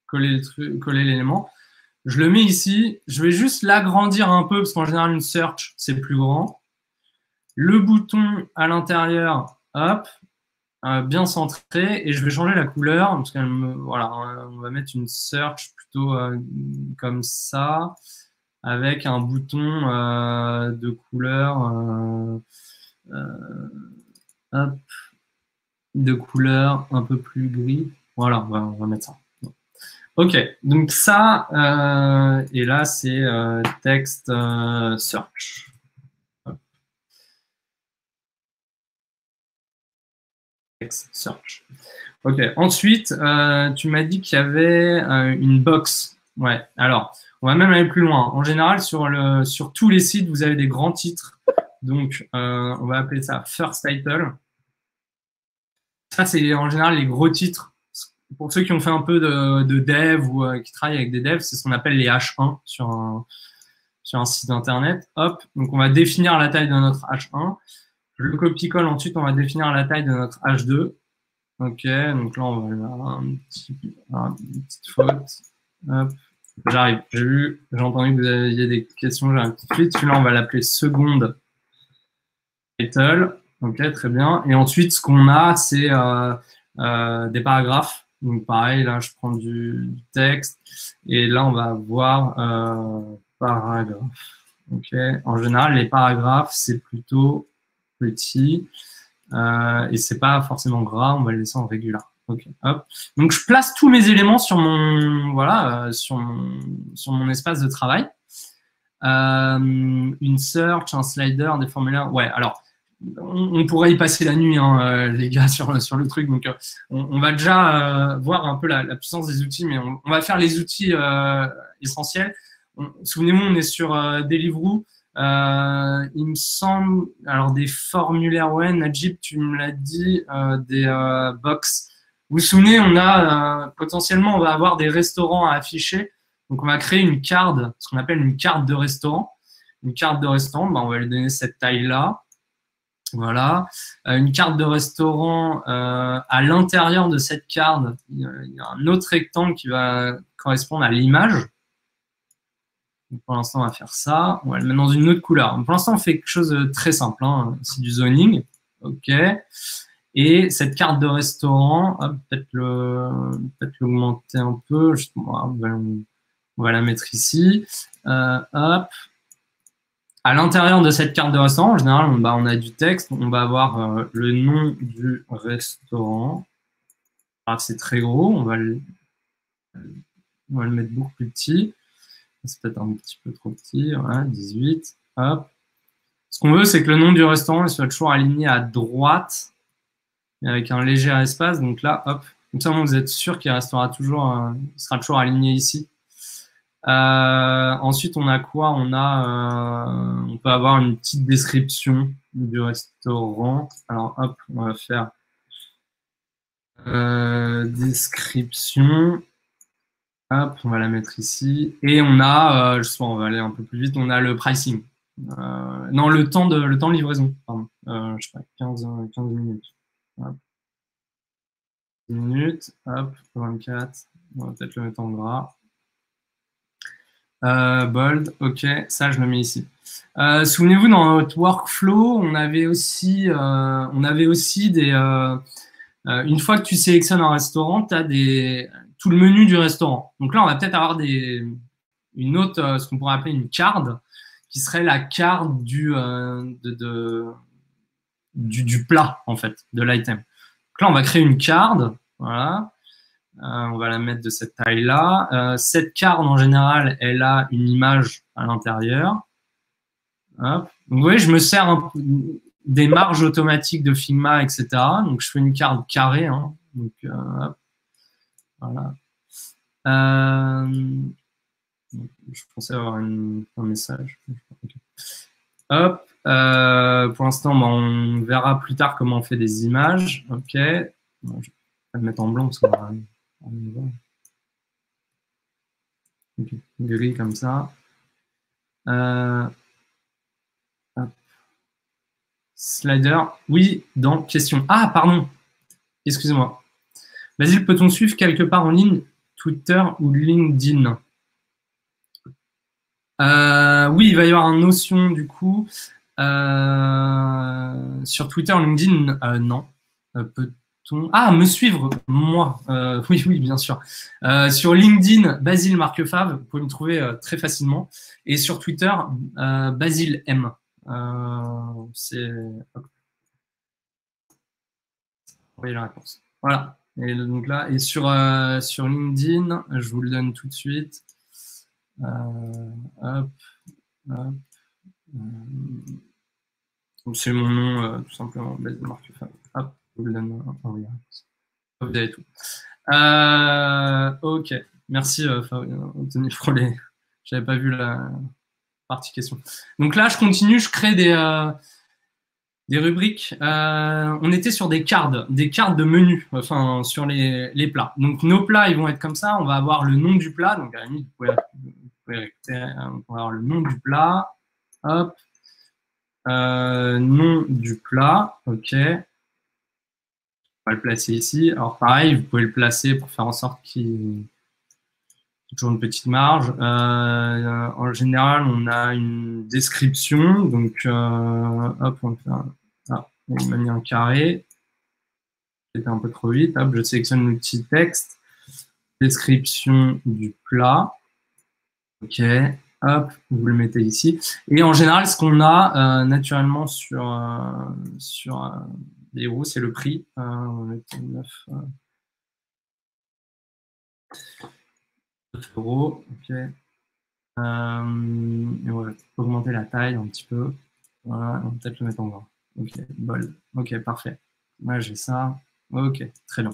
collé l'élément. Je le mets ici. Je vais juste l'agrandir un peu parce qu'en général, une search, c'est plus grand. Le bouton à l'intérieur, hop, bien centré. Et je vais changer la couleur. Parce voilà, on va mettre une search plutôt comme ça, avec un bouton de couleur hop, de couleur un peu plus gris. Voilà, on va mettre ça. OK, donc ça, et là, c'est texte search. Text search. OK, ensuite, tu m'as dit qu'il y avait une box. Ouais, alors, on va même aller plus loin. En général, sur tous les sites, vous avez des grands titres. Donc, on va appeler ça First Title. Ça, c'est en général les gros titres pour ceux qui ont fait un peu de dev ou qui travaillent avec des devs, c'est ce qu'on appelle les H1 sur un site internet. Hop, donc on va définir la taille de notre H1. Je le copie-colle, ensuite on va définir la taille de notre H2. Ok, donc là on va avoir une petite faute. Hop, j'arrive. J'ai entendu que vous aviez des questions, j'arrive tout de suite. Celui-là on va l'appeler seconde title. Ok, très bien. Et ensuite, ce qu'on a, c'est des paragraphes. Donc pareil, là, je prends du texte. Et là, on va avoir paragraphe. Ok. En général, les paragraphes, c'est plutôt petit. Et c'est pas forcément gras. On va le laisser en régular. Ok. Hop. Donc, je place tous mes éléments sur mon, voilà, sur mon espace de travail. Une search, un slider, des formulaires. Ouais, alors, on pourrait y passer la nuit, hein, les gars, sur le truc. Donc, on va déjà voir un peu la puissance des outils, mais on va faire les outils essentiels. Souvenez-vous, on est sur Deliveroo. Il me semble, alors des formulaires, ouais, Najib, tu me l'as dit, des box. Vous vous souvenez, on a potentiellement, on va avoir des restaurants à afficher. Donc, on va créer une carte, ce qu'on appelle une carte de restaurant. Une carte de restaurant, ben, on va lui donner cette taille-là. Voilà. Une carte de restaurant, à l'intérieur de cette carte, il y a un autre rectangle qui va correspondre à l'image. Pour l'instant, on va faire ça. On va le mettre dans une autre couleur. Donc, pour l'instant, on fait quelque chose de très simple. Hein. C'est du zoning. OK. Et cette carte de restaurant, peut-être l'augmenter un peu. On va la mettre ici. Hop. À l'intérieur de cette carte de restaurant, en général, on a du texte. On va avoir le nom du restaurant. Alors, c'est très gros. On va le mettre beaucoup plus petit. C'est peut-être un petit peu trop petit. Voilà, 18. Hop. Ce qu'on veut, c'est que le nom du restaurant soit toujours aligné à droite, avec un léger espace. Donc là, hop. Comme ça, vous êtes sûr qu'il sera toujours aligné ici. Ensuite, on a quoi? On peut avoir une petite description du restaurant. Alors, hop, on va faire description. Hop, on va la mettre ici. Et on a, on va aller un peu plus vite, on a le pricing. Non, le temps de livraison. Pardon. Je sais pas, 15 minutes. Hop. 10 minutes. Hop, 24. On va peut-être le mettre en gras. Bold, ok, ça je le mets ici. Souvenez-vous, dans notre workflow, on avait aussi des. Une fois que tu sélectionnes un restaurant, tu as tout le menu du restaurant. Donc là, on va peut-être avoir une autre, ce qu'on pourrait appeler une carte, qui serait la carte du plat, en fait, de l'item. Donc là, on va créer une carte, voilà. On va la mettre de cette taille-là. Cette carte, en général, elle a une image à l'intérieur. Donc, vous voyez, je me sers des marges automatiques de Figma, etc. Donc, je fais une carte carrée. Hein. Donc, voilà. Je pensais avoir un message. Hop. Pour l'instant, on verra plus tard comment on fait des images. OK. Bon, je vais le mettre en blanc parce qu'on va... Okay. Gris comme ça. Slider. Oui, dans question. Ah, pardon. Excusez-moi. Basile, peut-on suivre quelque part en ligne Twitter ou LinkedIn? Oui, il va y avoir une notion du coup. Sur Twitter, LinkedIn, non. Peut-on... Ah, me suivre, moi. Oui, bien sûr. Sur LinkedIn, Basile Marquefave, vous pouvez me trouver très facilement. Et sur Twitter, Basile M. C'est... Oui, la réponse. Voilà. Et donc là, et sur LinkedIn, je vous le donne tout de suite. Hop. C'est mon nom, tout simplement, Basile Marquefave. Hop, je vous le donne. Vous avez tout. Ok. Merci, Anthony, pour les... J'avais pas vu la partie question. Donc là, je continue, je crée Des rubriques. On était sur des cartes de menu, enfin sur les plats. Donc nos plats, ils vont être comme ça. On va avoir le nom du plat. Donc à la limite, on va avoir le nom du plat. Hop. Nom du plat. OK. On va le placer ici. Alors pareil, vous pouvez le placer pour faire en sorte qu'il toujours une petite marge. En général, on a une description. Donc, hop, on fait on m'a mis un carré. C'était un peu trop vite. Hop, je sélectionne l'outil texte. Description du plat. OK. Hop, vous le mettez ici. Et en général, ce qu'on a naturellement sur les roues, c'est le prix. On va mettre 9 €. OK. Et on va augmenter la taille un petit peu. Voilà, on va peut-être le mettre en gras. OK, bold. OK, parfait. Là, j'ai ça. OK, très bien.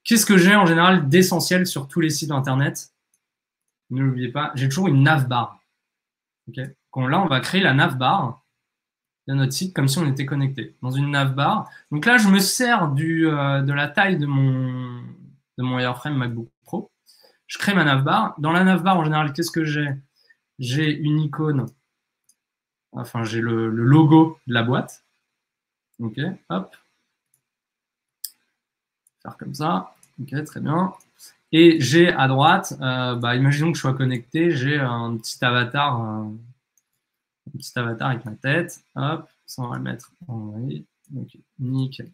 Qu'est-ce que j'ai en général d'essentiel sur tous les sites internet? Ne l'oubliez pas, j'ai toujours une navbar. OK. Là, on va créer la navbar de notre site comme si on était connecté dans une navbar. Donc là, je me sers de la taille de mon Airframe MacBook Pro. Je crée ma navbar. Dans la navbar, en général, qu'est-ce que j'ai? J'ai une icône, enfin, j'ai le logo de la boîte. OK, hop. Faire comme ça. OK, très bien. Et j'ai à droite, imaginons que je sois connecté, j'ai un petit avatar avec ma tête. Hop, ça, on va le mettre en gris. OK, nickel.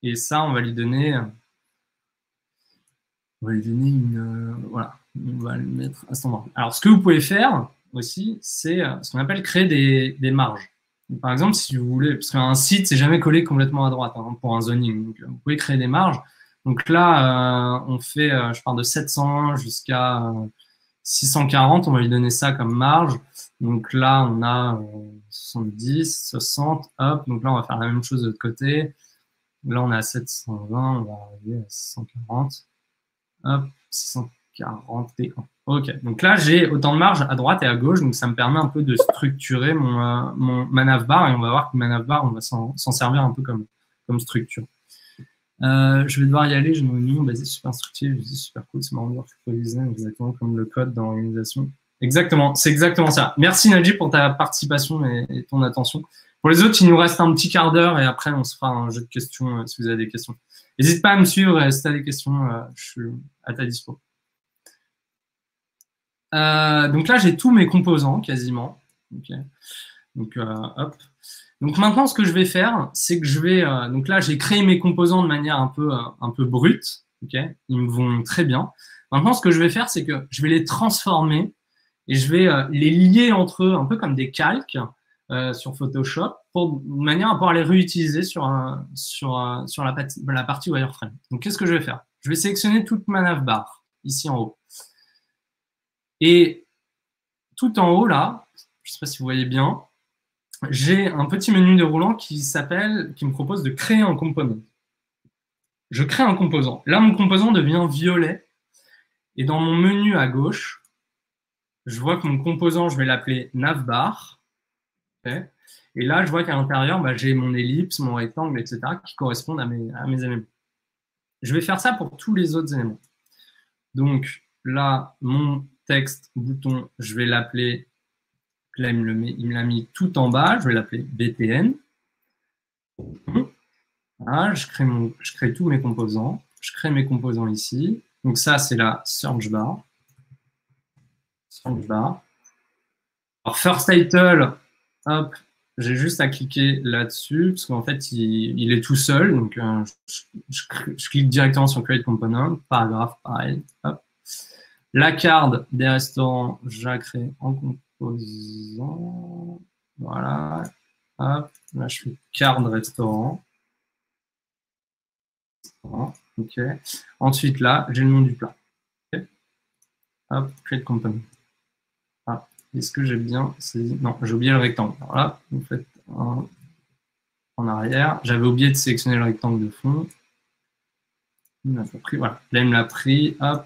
Et ça, on va lui donner une... voilà, on va le mettre à cet endroit. Alors, ce que vous pouvez faire aussi, c'est ce qu'on appelle créer des marges. Donc, par exemple, si vous voulez, parce qu'un site, c'est jamais collé complètement à droite pour un zoning. Donc, vous pouvez créer des marges. Donc là, on fait, je pars de 701 jusqu'à 640. On va lui donner ça comme marge. Donc là, on a 70, 60, hop. Donc là, on va faire la même chose de l'autre côté. Là, on est à 720, on va arriver à 640. Hop, 641. OK. Donc là, j'ai autant de marge à droite et à gauche. Donc ça me permet un peu de structurer ma navbar. Et on va voir que ma navbar, on va s'en servir un peu comme structure. Je vais devoir y aller. J'ai une union basée super instructive. C'est super cool. C'est marrant de voir que tu design exactement comme le code dans l'organisation. Exactement. C'est exactement ça. Merci Nadji pour ta participation et ton attention. Pour les autres, il nous reste un petit quart d'heure et après, on se fera un jeu de questions si vous avez des questions. N'hésite pas à me suivre et si tu as des questions, je suis à ta dispo. Donc là, j'ai tous mes composants quasiment. Okay. Donc, hop. Donc maintenant, ce que je vais faire, c'est que je vais... donc là, j'ai créé mes composants de manière un peu brute. Okay. Ils me vont très bien. Maintenant, ce que je vais faire, c'est que je vais les transformer et je vais les lier entre eux, un peu comme des calques sur Photoshop, de manière à pouvoir les réutiliser sur la partie wireframe. Donc, qu'est-ce que je vais faire? Je vais sélectionner toute ma navbar, ici en haut. Et tout en haut, là, je ne sais pas si vous voyez bien, j'ai un petit menu déroulant qui me propose de créer un composant. Je crée un composant. Là, mon composant devient violet. Et dans mon menu à gauche, je vois que mon composant, je vais l'appeler navbar. Okay. Et là, je vois qu'à l'intérieur, j'ai mon ellipse, mon rectangle, etc., qui correspondent à mes éléments. Je vais faire ça pour tous les autres éléments. Donc là, mon texte bouton, je vais l'appeler, là, il me l'a mis tout en bas, je vais l'appeler BTN. Voilà, je crée tous mes composants. Je crée mes composants ici. Donc ça, c'est la search bar. Alors, first title, hop, j'ai juste à cliquer là-dessus, parce qu'en fait, il est tout seul. Donc, je clique directement sur Create Component. Paragraphe, pareil. Hop. La carte des restaurants, je la crée en composant. Voilà. Hop. Là, je fais carte restaurant. OK. Ensuite, là, j'ai le nom du plat. Okay. Hop, Create Component. Ah, est-ce que j'ai bien saisi? Non, j'ai oublié le rectangle. Alors là, vous faites en arrière. J'avais oublié de sélectionner le rectangle de fond. Il m'a pas pris. Voilà. Là, il me l'a pris. Hop.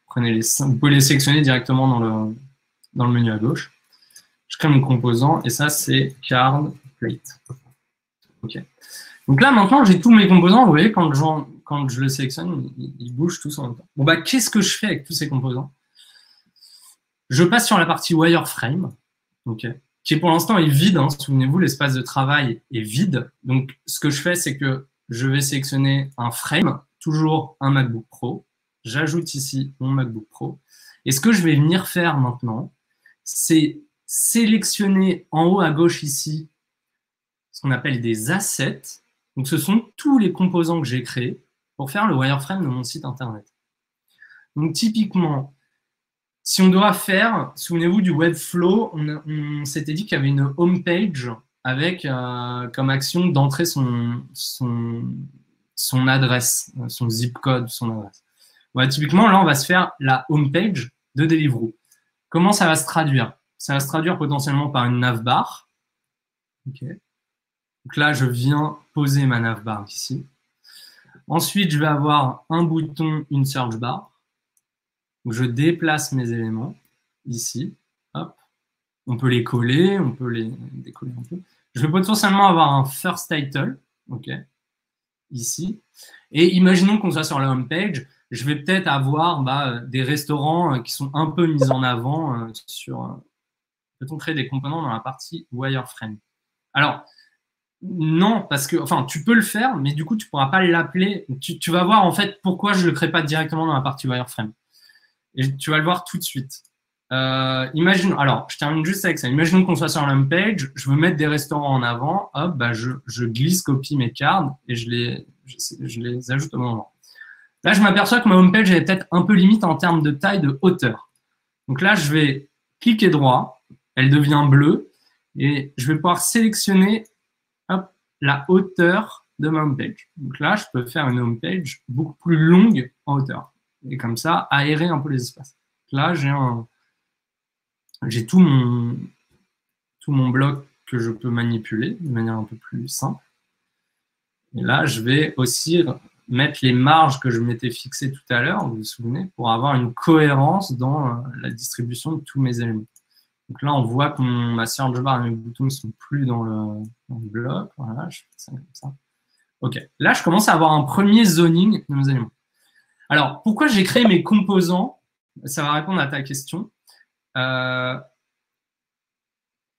Prenez vous pouvez les sélectionner directement dans le menu à gauche. Je crée mon composant et ça, c'est card plate. OK. Donc là, maintenant, j'ai tous mes composants. Vous voyez, quand je le sélectionne, ils bougent tous en même temps. Bon, bah, qu'est-ce que je fais avec tous ces composants? Je passe sur la partie wireframe, okay, qui pour l'instant est vide. Hein. Souvenez-vous, l'espace de travail est vide. Donc, ce que je fais, c'est que je vais sélectionner un frame, toujours un MacBook Pro. J'ajoute ici mon MacBook Pro. Et ce que je vais venir faire maintenant, c'est sélectionner en haut à gauche ici ce qu'on appelle des assets. Donc, ce sont tous les composants que j'ai créés pour faire le wireframe de mon site internet. Donc, typiquement, si on doit faire, souvenez-vous du Webflow, on s'était dit qu'il y avait une home page avec comme action d'entrer son adresse, son zip code, son adresse. Ouais, typiquement, là, on va se faire la home page de Deliveroo. Comment ça va se traduire? Ça va se traduire potentiellement par une navbar. Okay. Donc là, je viens poser ma navbar ici. Ensuite, je vais avoir un bouton, une search bar. Donc, je déplace mes éléments ici. Hop. On peut les coller, on peut les décoller un peu. Je vais potentiellement avoir un first title, ok, ici. Et imaginons qu'on soit sur la home page, je vais peut-être avoir des restaurants qui sont un peu mis en avant sur. Peut-on créer des composants dans la partie wireframe? Alors, non, parce que, enfin, tu peux le faire, mais du coup, tu ne pourras pas l'appeler. Tu vas voir en fait pourquoi je ne le crée pas directement dans la partie wireframe. Et tu vas le voir tout de suite. Imaginons, alors, je termine juste avec ça. Imaginons qu'on soit sur la home page, je veux mettre des restaurants en avant, hop, bah, je glisse, copie mes cards et je les ajoute au moment. Là, je m'aperçois que ma home page est peut-être un peu limite en termes de taille, de hauteur. Donc là, je vais cliquer droit, elle devient bleue et je vais pouvoir sélectionner hop, la hauteur de ma home page. Donc là, je peux faire une home page beaucoup plus longue en hauteur. Et comme ça, aérer un peu les espaces. Là, j'ai tout mon bloc que je peux manipuler de manière un peu plus simple. Et là, je vais aussi mettre les marges que je m'étais fixées tout à l'heure, vous vous souvenez, pour avoir une cohérence dans la distribution de tous mes éléments. Donc là, on voit que ma search bar et mes boutons ne sont plus dans le bloc. Voilà, je fais ça comme ça. OK. Là, je commence à avoir un premier zoning de mes éléments. Alors, pourquoi j'ai créé mes composants? Ça va répondre à ta question.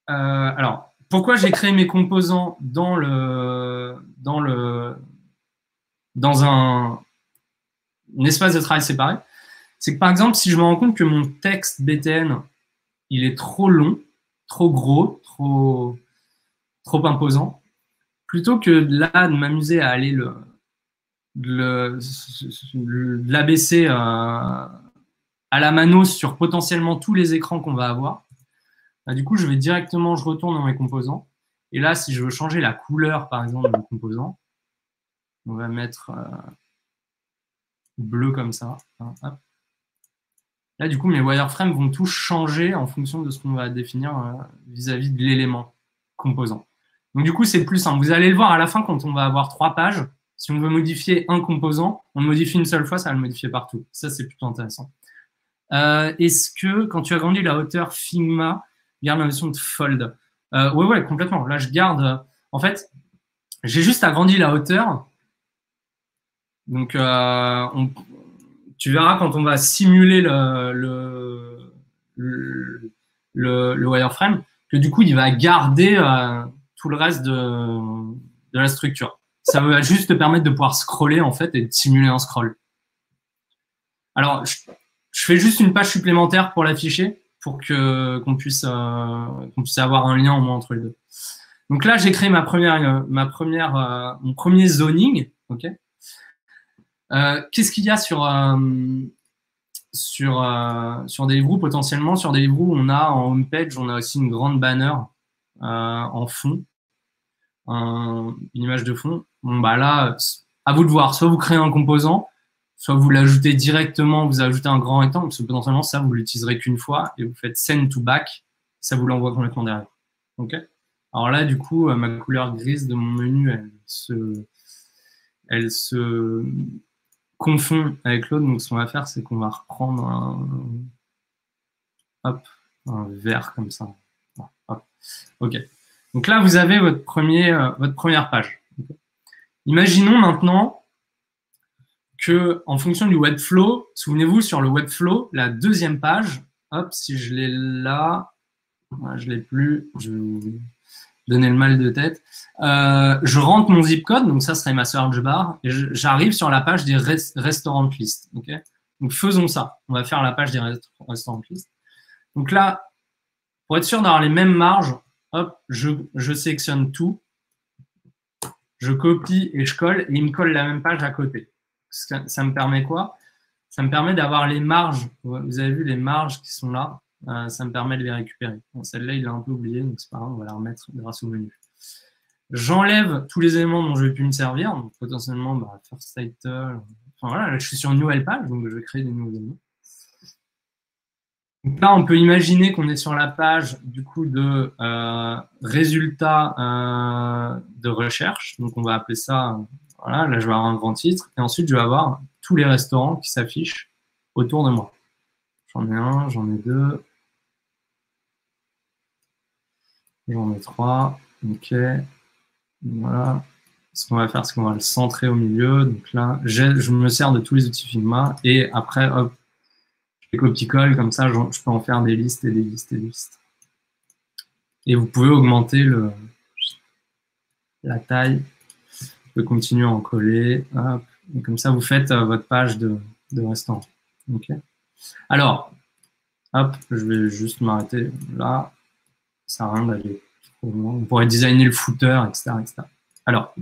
Alors, pourquoi j'ai créé mes composants dans un espace de travail séparé? C'est que, par exemple, si je me rends compte que mon texte BTN, il est trop long, trop gros, trop imposant, plutôt que là de m'amuser à aller l'abaisser à la mano sur potentiellement tous les écrans qu'on va avoir, bah, du coup, je retourne dans mes composants. Et là, si je veux changer la couleur, par exemple, de mon composant, on va mettre bleu comme ça. Hein, hop. Là, du coup, mes wireframes vont tous changer en fonction de ce qu'on va définir vis-à-vis de l'élément composant. Donc, du coup, c'est plus simple. Vous allez le voir à la fin quand on va avoir 3 pages. Si on veut modifier un composant, on le modifie une seule fois, ça va le modifier partout. Ça, c'est plutôt intéressant. Est-ce que, quand tu as agrandi la hauteur Figma, garde la notion de fold? Ouais, complètement. Là, je garde... en fait, j'ai juste agrandi la hauteur. Donc, tu verras quand on va simuler le wireframe que du coup, il va garder tout le reste de la structure. Ça va juste te permettre de pouvoir scroller en fait et de simuler un scroll. Alors, je fais juste une page supplémentaire pour l'afficher pour qu'on puisse avoir un lien au moins entre les deux. Donc là, j'ai créé mon premier zoning. Ok. Qu'est-ce qu'il y a sur Deliveroo potentiellement? Sur Deliveroo, on a en homepage, on a aussi une grande banner en fond, une image de fond. Bon, bah là, à vous de voir. Soit vous créez un composant, soit vous l'ajoutez directement, vous ajoutez un grand rectangle, parce que potentiellement, ça, vous l'utiliserez qu'une fois et vous faites send to back, ça vous l'envoie complètement derrière. OK? Alors là, du coup, ma couleur grise de mon menu, elle se confond avec l'autre. Donc, ce qu'on va faire, c'est qu'on va reprendre un vert comme ça. restaurants. Hop. OK. Donc là, vous avez votre première page. Okay. Imaginons maintenant que, en fonction du Webflow, souvenez-vous, sur le Webflow, la deuxième page, hop, si je l'ai là, je ne l'ai plus, je vais vous donner le mal de tête. Je rentre mon zip code, donc ça serait ma search bar, et j'arrive sur la page des restaurant list. Okay, donc faisons ça. On va faire la page des restaurant list. Donc là, pour être sûr d'avoir les mêmes marges, hop, je sélectionne tout, je copie et je colle, et il me colle la même page à côté. Ça me permet quoi? Ça me permet d'avoir les marges. Vous avez vu les marges qui sont là. Ça me permet de les récupérer. Bon, celle-là, il a un peu oublié, donc c'est pas grave, on va la remettre grâce au menu. J'enlève tous les éléments dont je vais plus me servir, donc potentiellement first title. Enfin voilà, là je suis sur une nouvelle page, donc je vais créer des nouveaux éléments. Donc là, on peut imaginer qu'on est sur la page du coup de résultats de recherche. Donc on va appeler ça, voilà, là je vais avoir un grand titre, et ensuite je vais avoir tous les restaurants qui s'affichent autour de moi. J'en ai un, j'en ai deux. J'en ai trois. OK. Voilà. Ce qu'on va faire, c'est qu'on va le centrer au milieu. Donc là, je me sers de tous les outils Figma. Et après, hop, je fais copie-colle. Comme ça, je peux en faire des listes et des listes et des listes. Et vous pouvez augmenter la taille. Vous pouvez continuer à en coller. Hop. Et comme ça, vous faites votre page de restaurant. OK. Alors, hop, je vais juste m'arrêter là. Ça sert à rien d'aller trop loin. On pourrait designer le footer, etc., etc. Alors,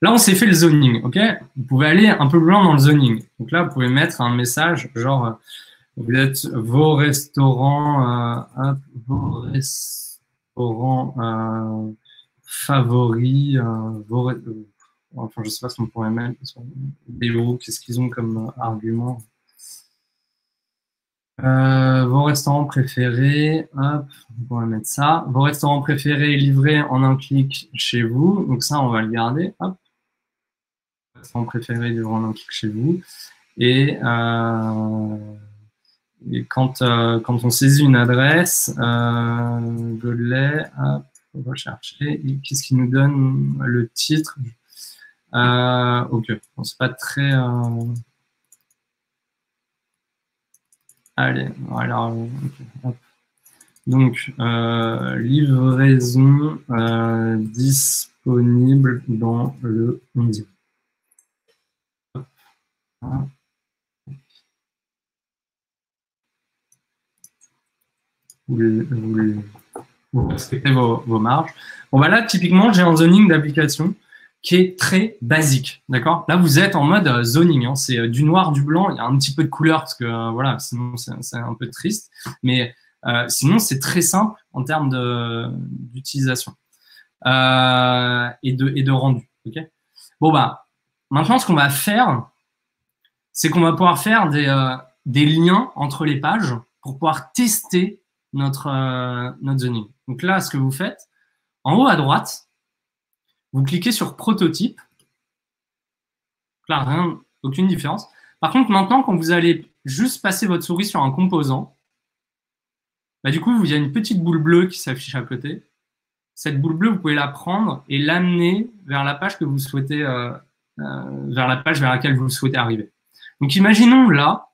là, on s'est fait le zoning, OK? Vous pouvez aller un peu plus loin dans le zoning. Donc là, vous pouvez mettre un message genre, vous êtes vos restaurants favoris, enfin, je sais pas ce qu'on pourrait mettre. Qu'est-ce qu'ils ont comme argument? Vos restaurants préférés, hop, on va mettre ça. Vos restaurants préférés livrés en un clic chez vous. Donc ça, on va le garder. Hop. Restaurants préférés livrés en un clic chez vous. Et quand on saisit une adresse, Godley, hop, on va chercher. Qu'est-ce qui nous donne le titre? OK. Bon, c'est pas très... Allez, voilà. Okay, hop. Donc, livraison disponible dans le 11e. Vous respectez vos marges. Bon, bah là, typiquement, j'ai un zoning d'application qui est très basique, d'accord? Là, vous êtes en mode zoning, hein. C'est du noir, du blanc, il y a un petit peu de couleur parce que, voilà, sinon, c'est un peu triste. Mais sinon, c'est très simple en termes d'utilisation et de rendu. Okay, bon, bah, maintenant, ce qu'on va faire, c'est qu'on va pouvoir faire des liens entre les pages pour pouvoir tester notre zoning. Donc là, ce que vous faites, en haut à droite, vous cliquez sur prototype. Là, rien, aucune différence. Par contre, maintenant, quand vous allez juste passer votre souris sur un composant, bah, du coup, il y a une petite boule bleue qui s'affiche à côté. Cette boule bleue, vous pouvez la prendre et l'amener vers la page que vous souhaitez, vers la page vers laquelle vous souhaitez arriver. Donc, imaginons là,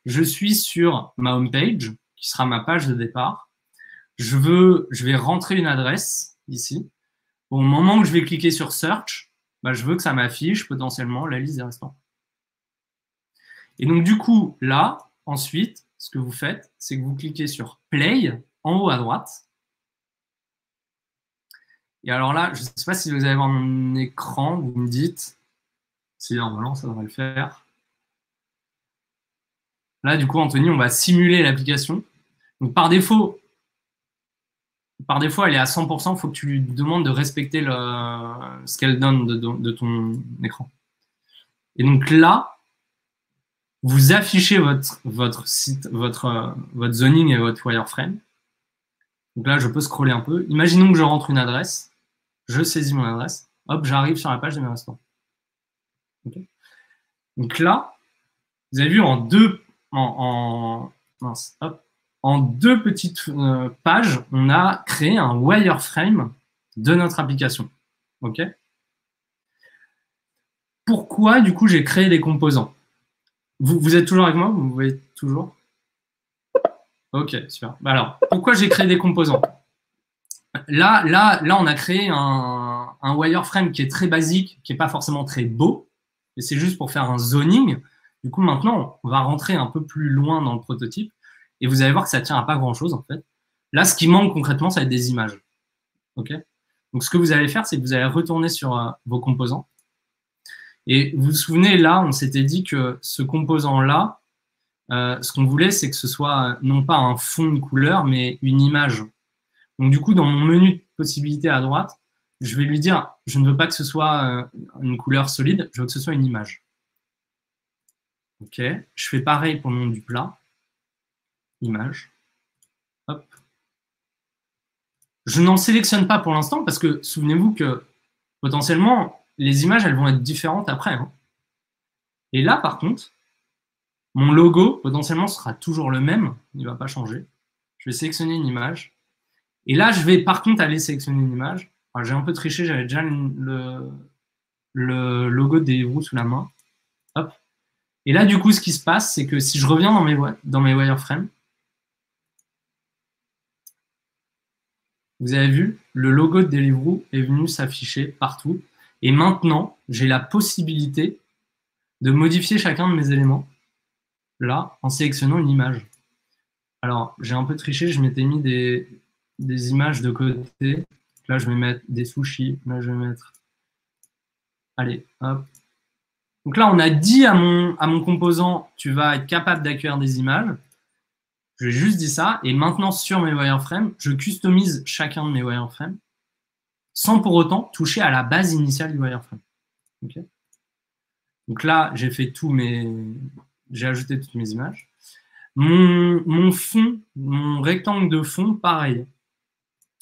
je suis sur ma home page, qui sera ma page de départ. Je vais rentrer une adresse ici. Au moment où je vais cliquer sur Search, bah, je veux que ça m'affiche potentiellement la liste des restaurants. Et donc, du coup, là, ensuite, ce que vous faites, c'est que vous cliquez sur Play en haut à droite. Et alors là, je ne sais pas si vous allez voir mon écran, vous me dites. Si normalement, ça devrait le faire. Là, du coup, Anthony, on va simuler l'application. Donc, par défaut, elle est à 100%. Il faut que tu lui demandes de respecter ce qu'elle donne de ton écran. Et donc là, vous affichez votre site, votre zoning et votre wireframe. Donc là, je peux scroller un peu. Imaginons que je rentre une adresse. Je saisis mon adresse. Hop, j'arrive sur la page de mes restaurants. Okay. Donc là, vous avez vu mince, hop. en 2 petites pages, on a créé un wireframe de notre application. OK? Pourquoi, du coup, j'ai créé les composants? Vous êtes toujours avec moi? Vous voyez toujours? OK, super. Alors, pourquoi j'ai créé des composants? Là, on a créé un wireframe qui est très basique, qui n'est pas forcément très beau, et c'est juste pour faire un zoning. Du coup, maintenant, on va rentrer un peu plus loin dans le prototype, et vous allez voir que ça ne tient à pas grand-chose, en fait. Là, ce qui manque concrètement, ça va être des images. OK? Donc, ce que vous allez faire, c'est que vous allez retourner sur vos composants. Et vous vous souvenez, là, on s'était dit que ce composant-là, ce qu'on voulait, c'est que ce soit non pas un fond de couleur, mais une image. Donc, du coup, dans mon menu de possibilités à droite, je vais lui dire, je ne veux pas que ce soit une couleur solide, je veux que ce soit une image. OK. Je fais pareil pour le nom du plat. Image. Hop. Je n'en sélectionne pas pour l'instant parce que souvenez-vous que potentiellement, les images, elles vont être différentes après. Hein. Et là, par contre, mon logo, potentiellement, sera toujours le même. Il ne va pas changer. Je vais sélectionner une image. Et là, je vais par contre aller sélectionner une image. J'ai un peu triché, j'avais déjà le logo de Deliveroo sous la main. Hop. Et là, du coup, ce qui se passe, c'est que si je reviens dans mes wireframes, vous avez vu, le logo de Deliveroo est venu s'afficher partout. Et maintenant, j'ai la possibilité de modifier chacun de mes éléments, là, en sélectionnant une image. Alors, j'ai un peu triché, je m'étais mis des images de côté. Là, je vais mettre des sushis. Là, je vais mettre... Allez, hop. Donc là, on a dit à mon composant, tu vas être capable d'accueillir des images. Je vais juste dire ça. Et maintenant, sur mes wireframes, je customise chacun de mes wireframes sans pour autant toucher à la base initiale du wireframe. Okay. Donc là, j'ai fait j'ai ajouté toutes mes images. Mon fond, mon rectangle de fond, pareil.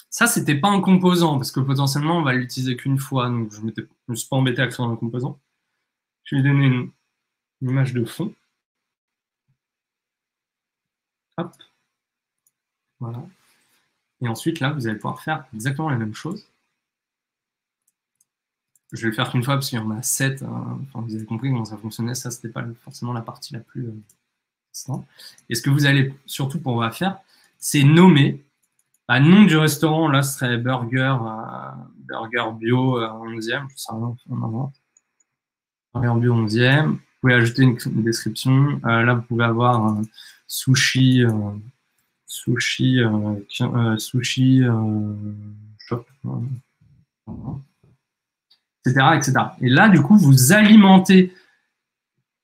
Ça, c'était pas un composant parce que potentiellement, on va l'utiliser qu'une fois. Donc, je ne me suis pas embêté à créer un composant. Je vais lui donner une image de fond. Hop. Voilà. Et ensuite, là, vous allez pouvoir faire exactement la même chose. Je vais le faire qu'une fois parce qu'il y en a 7. Enfin, vous avez compris comment ça fonctionnait. Ça, c'était pas forcément la partie la plus Et ce que vous allez surtout pour faire, c'est nommer. Nom du restaurant, là, ce serait Burger Bio 11e. Je sais rien, on invente. Burger Bio 11e. Vous pouvez ajouter une description. Là, vous pouvez avoir sushi shop. Etc. Et là, du coup, vous alimentez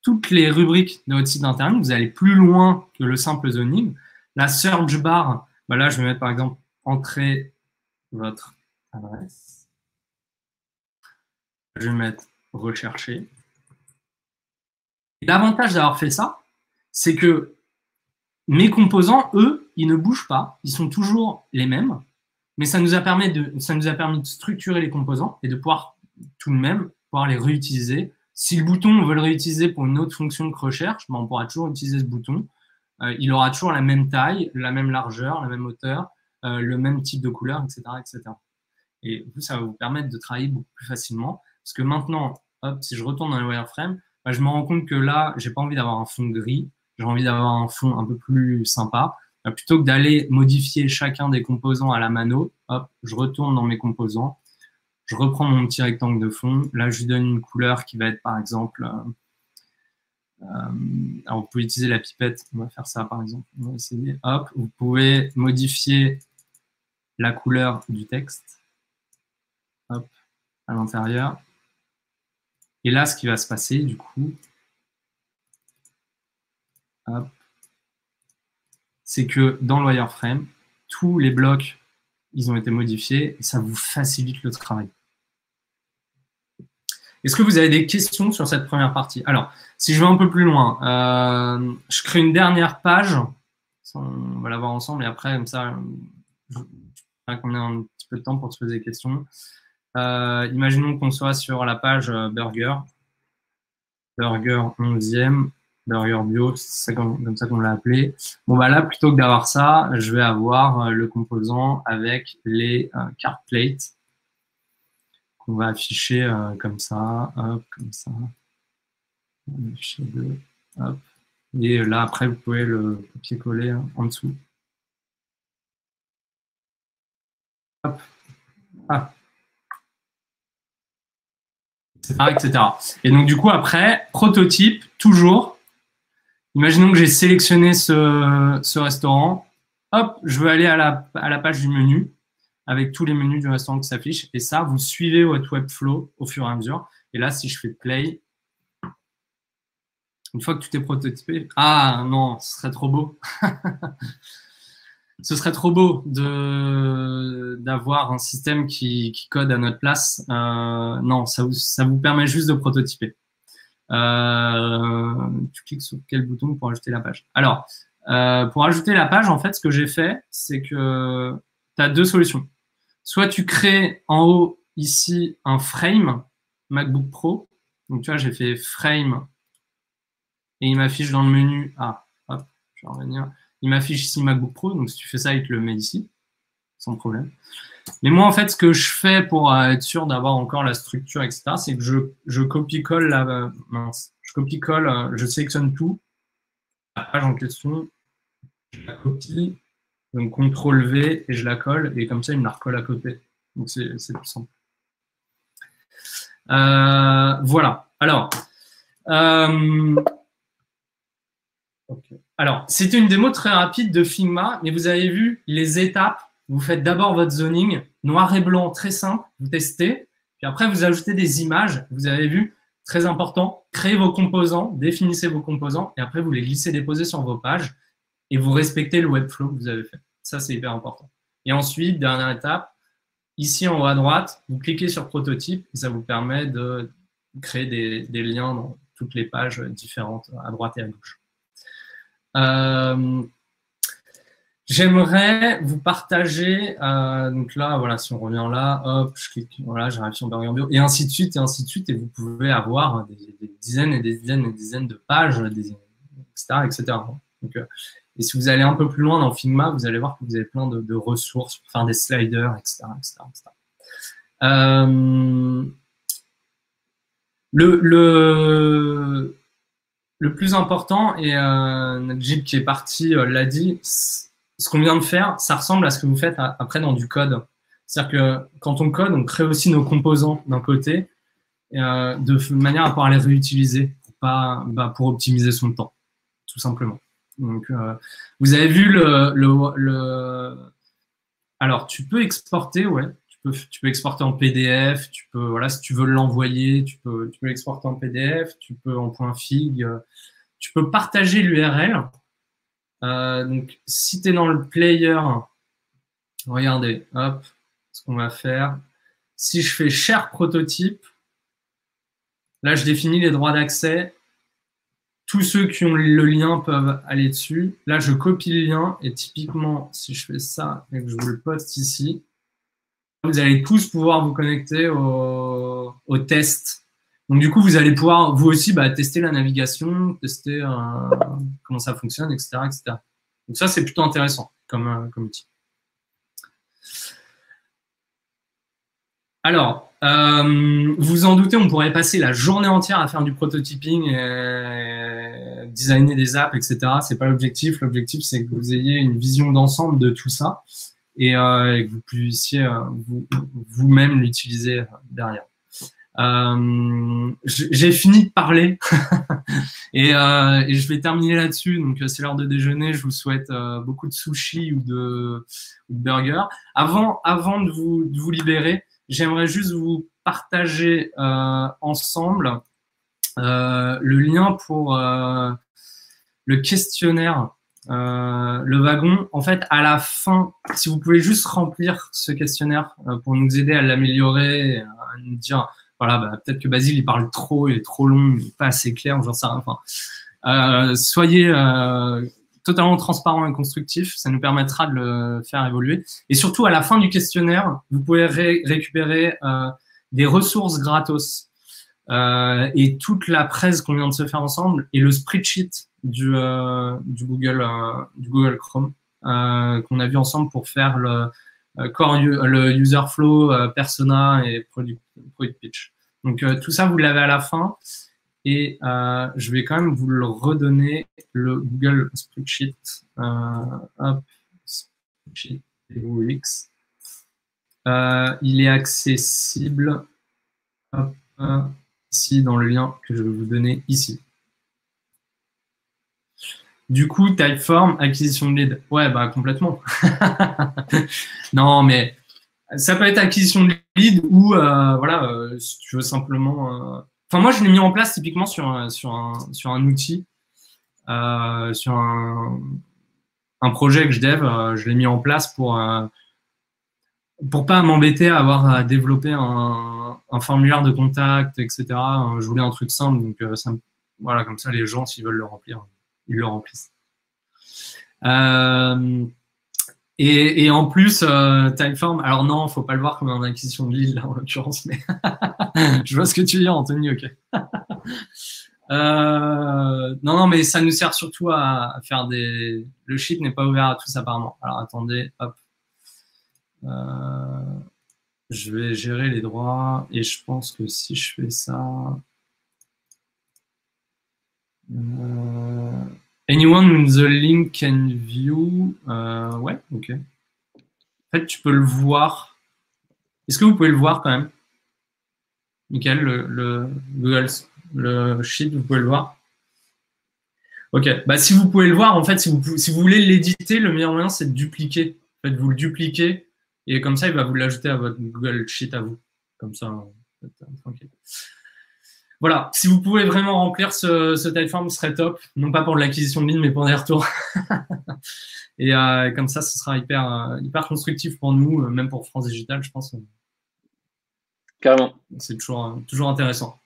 toutes les rubriques de votre site internet. Vous allez plus loin que le simple zoning. La search bar, là, je vais mettre par exemple entrer votre adresse. Je vais mettre rechercher. Et l'avantage d'avoir fait ça, c'est que mes composants, eux, ils ne bougent pas. Ils sont toujours les mêmes. Mais ça nous a permis de structurer les composants et de pouvoir tout de même pouvoir les réutiliser. Si le bouton, on veut le réutiliser pour une autre fonction que recherche, on pourra toujours utiliser ce bouton. Il aura toujours la même taille, la même largeur, la même hauteur, le même type de couleur, etc., etc. Et ça va vous permettre de travailler beaucoup plus facilement. Parce que maintenant, hop, si je retourne dans le wireframe, je me rends compte que là, j'ai pas envie d'avoir un fond gris. J'ai envie d'avoir un fond un peu plus sympa. Plutôt que d'aller modifier chacun des composants à la mano, hop, je retourne dans mes composants. Je reprends mon petit rectangle de fond. Là, je lui donne une couleur qui va être, par exemple... alors, vous pouvez utiliser la pipette. On va faire ça, par exemple. On va essayer. Hop, vous pouvez modifier la couleur du texte. Hop, à l'intérieur. Et là, ce qui va se passer, du coup, hop, c'est que dans le wireframe, tous les blocs, ils ont été modifiés et ça vous facilite le travail. Est-ce que vous avez des questions sur cette première partie? Alors, si je vais un peu plus loin, je crée une dernière page. On va la voir ensemble et après, comme ça, je voudrais qu'on ait un petit peu de temps pour se poser des questions. Imaginons qu'on soit sur la page Burger 11e. Burger Bio, c'est comme ça qu'on l'a appelé. Bon, bah là, plutôt que d'avoir ça, je vais avoir le composant avec les card plates qu'on va afficher comme ça, hop, comme ça. Afficher deux, hop. Et là, après, vous pouvez le copier-coller en dessous. Hop. Ah. Etc. Et donc, du coup, après, prototype, toujours. Imaginons que j'ai sélectionné ce restaurant. Hop, je veux aller à la page du menu avec tous les menus du restaurant qui s'affichent. Et ça, vous suivez votre Webflow au fur et à mesure. Et là, si je fais play, une fois que tout est prototypé, ah non, ce serait trop beau. Ce serait trop beau d'avoir un système qui code à notre place. Non, ça vous permet juste de prototyper. Tu cliques sur quel bouton pour ajouter la page? Alors, pour ajouter la page, en fait, ce que j'ai fait, c'est que tu as deux solutions. Soit tu crées en haut, ici, un frame MacBook Pro. Donc, tu vois, j'ai fait frame et il m'affiche dans le menu. Ah, hop, je vais revenir. Il m'affiche ici MacBook Pro. Donc, si tu fais ça, il te le met ici, sans problème. Mais moi, en fait, ce que je fais pour être sûr d'avoir encore la structure, etc., c'est que je copie-colle la mince. Je copie-colle, je sélectionne tout, la page en question, je la copie, donc CTRL-V et je la colle, et comme ça, il me la recolle à côté. Donc, c'est plus simple. Voilà. Alors, okay. Alors, c'était une démo très rapide de Figma, mais vous avez vu les étapes. Vous faites d'abord votre zoning, noir et blanc, très simple, vous testez, puis après vous ajoutez des images, vous avez vu, très important, créez vos composants, définissez vos composants, et après vous les glissez, déposez sur vos pages, et vous respectez le Webflow que vous avez fait. Ça, c'est hyper important. Et ensuite, dernière étape, ici en haut à droite, vous cliquez sur prototype, et ça vous permet de créer des liens dans toutes les pages différentes, à droite et à gauche. J'aimerais vous partager, donc là, voilà, si on revient là, hop, je clique, voilà, j'arrive sur Burger Bio, et ainsi de suite, et vous pouvez avoir des dizaines et des dizaines et des dizaines de pages, etc., etc. Donc, et si vous allez un peu plus loin dans Figma, vous allez voir que vous avez plein de ressources pour faire des sliders, etc., etc., etc. Le plus important, et Najib qui est parti l'a dit, ce qu'on vient de faire, ça ressemble à ce que vous faites après dans du code. C'est-à-dire que quand on code, on crée aussi nos composants d'un côté, de manière à pouvoir les réutiliser pour optimiser son temps, tout simplement. Donc, vous avez vu alors, tu peux exporter, ouais. Tu peux exporter en PDF, voilà, si tu veux l'envoyer, tu peux l'exporter en PDF, tu peux en .fig, tu peux partager l'URL. Donc, si tu es dans le player, regardez, hop, ce qu'on va faire. Si je fais share prototype, là, je définis les droits d'accès. Tous ceux qui ont le lien peuvent aller dessus. Là, je copie le lien et typiquement, si je fais ça et que je vous le poste ici, vous allez tous pouvoir vous connecter au test. Donc, du coup, vous allez pouvoir, vous aussi, tester la navigation, tester comment ça fonctionne, etc., etc. Donc, ça, c'est plutôt intéressant comme outil. Alors, vous en doutez, on pourrait passer la journée entière à faire du prototyping, designer des apps, etc. C'est pas l'objectif. L'objectif, c'est que vous ayez une vision d'ensemble de tout ça et que vous puissiez vous-même l'utiliser derrière. J'ai fini de parler et je vais terminer là-dessus. Donc, c'est l'heure de déjeuner. Je vous souhaite beaucoup de sushi ou de burgers. Avant de vous libérer, j'aimerais juste vous partager ensemble le lien pour le questionnaire, le wagon. En fait, à la fin, si vous pouvez juste remplir ce questionnaire pour nous aider à l'améliorer, à nous dire, voilà, peut-être que Basile, il parle trop, il est trop long, il n'est pas assez clair, j'en sais rien. Enfin, soyez totalement transparent et constructif, ça nous permettra de le faire évoluer. Et surtout, à la fin du questionnaire, vous pouvez récupérer des ressources gratos. et toute la presse qu'on vient de se faire ensemble et le spreadsheet du Google Chrome qu'on a vu ensemble pour faire le le user flow, persona et product pitch. Donc tout ça, vous l'avez à la fin. Et je vais quand même vous le redonner, le Google Spreadsheet. Hop, Spreadsheet UX. Il est accessible hop, ici dans le lien que je vais vous donner ici. Du coup, Typeform, acquisition de lead. Ouais, bah complètement. Non, mais ça peut être acquisition de lead ou voilà, si tu veux simplement. Enfin, moi, je l'ai mis en place typiquement sur un outil, sur un projet que je dev. Je l'ai mis en place pour pas m'embêter à avoir à développer un formulaire de contact, etc. Je voulais un truc simple, donc voilà, comme ça, les gens, s'ils veulent le remplir, ils le remplissent. Et en plus, Typeform, alors non, faut pas le voir comme une acquisition de lead, là, en l'occurrence, mais je vois ce que tu dis, Anthony, ok. Non, mais ça nous sert surtout à faire des... Le sheet n'est pas ouvert à tous, apparemment. Alors, attendez, hop. Je vais gérer les droits, et je pense que si je fais ça... Anyone with the link can view. Ouais, ok. En fait, tu peux le voir. Est-ce que vous pouvez le voir quand même, Michael, le Google, le sheet, vous pouvez le voir? Ok. Bah, si vous pouvez le voir, en fait, si vous voulez l'éditer, le meilleur moyen, c'est de dupliquer. En fait, vous le dupliquez et comme ça, il va vous l'ajouter à votre Google Sheet à vous. Comme ça, tranquille. Voilà, si vous pouvez vraiment remplir ce Typeform, ce serait top. Non pas pour l'acquisition de ligne, mais pour des retours. Et comme ça, ce sera hyper constructif pour nous, même pour France Digital, je pense. Carrément. C'est toujours intéressant.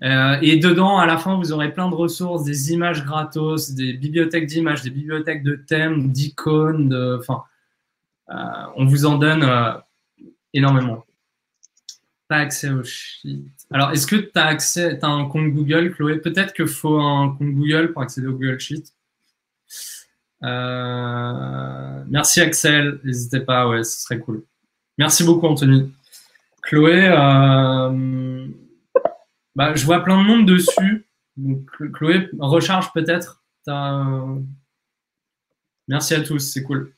Et dedans, à la fin, vous aurez plein de ressources, des images gratos, des bibliothèques d'images, des bibliothèques de thèmes, d'icônes, enfin, on vous en donne énormément. Pas accès au sheet. Alors, est-ce que tu as un compte Google, Chloé? Peut-être qu'il faut un compte Google pour accéder au Google Sheet. Merci Axel, n'hésitez pas, ouais, ce serait cool. Merci beaucoup Anthony. Chloé, bah, je vois plein de monde dessus. Donc, Chloé, recharge peut-être. Merci à tous, c'est cool.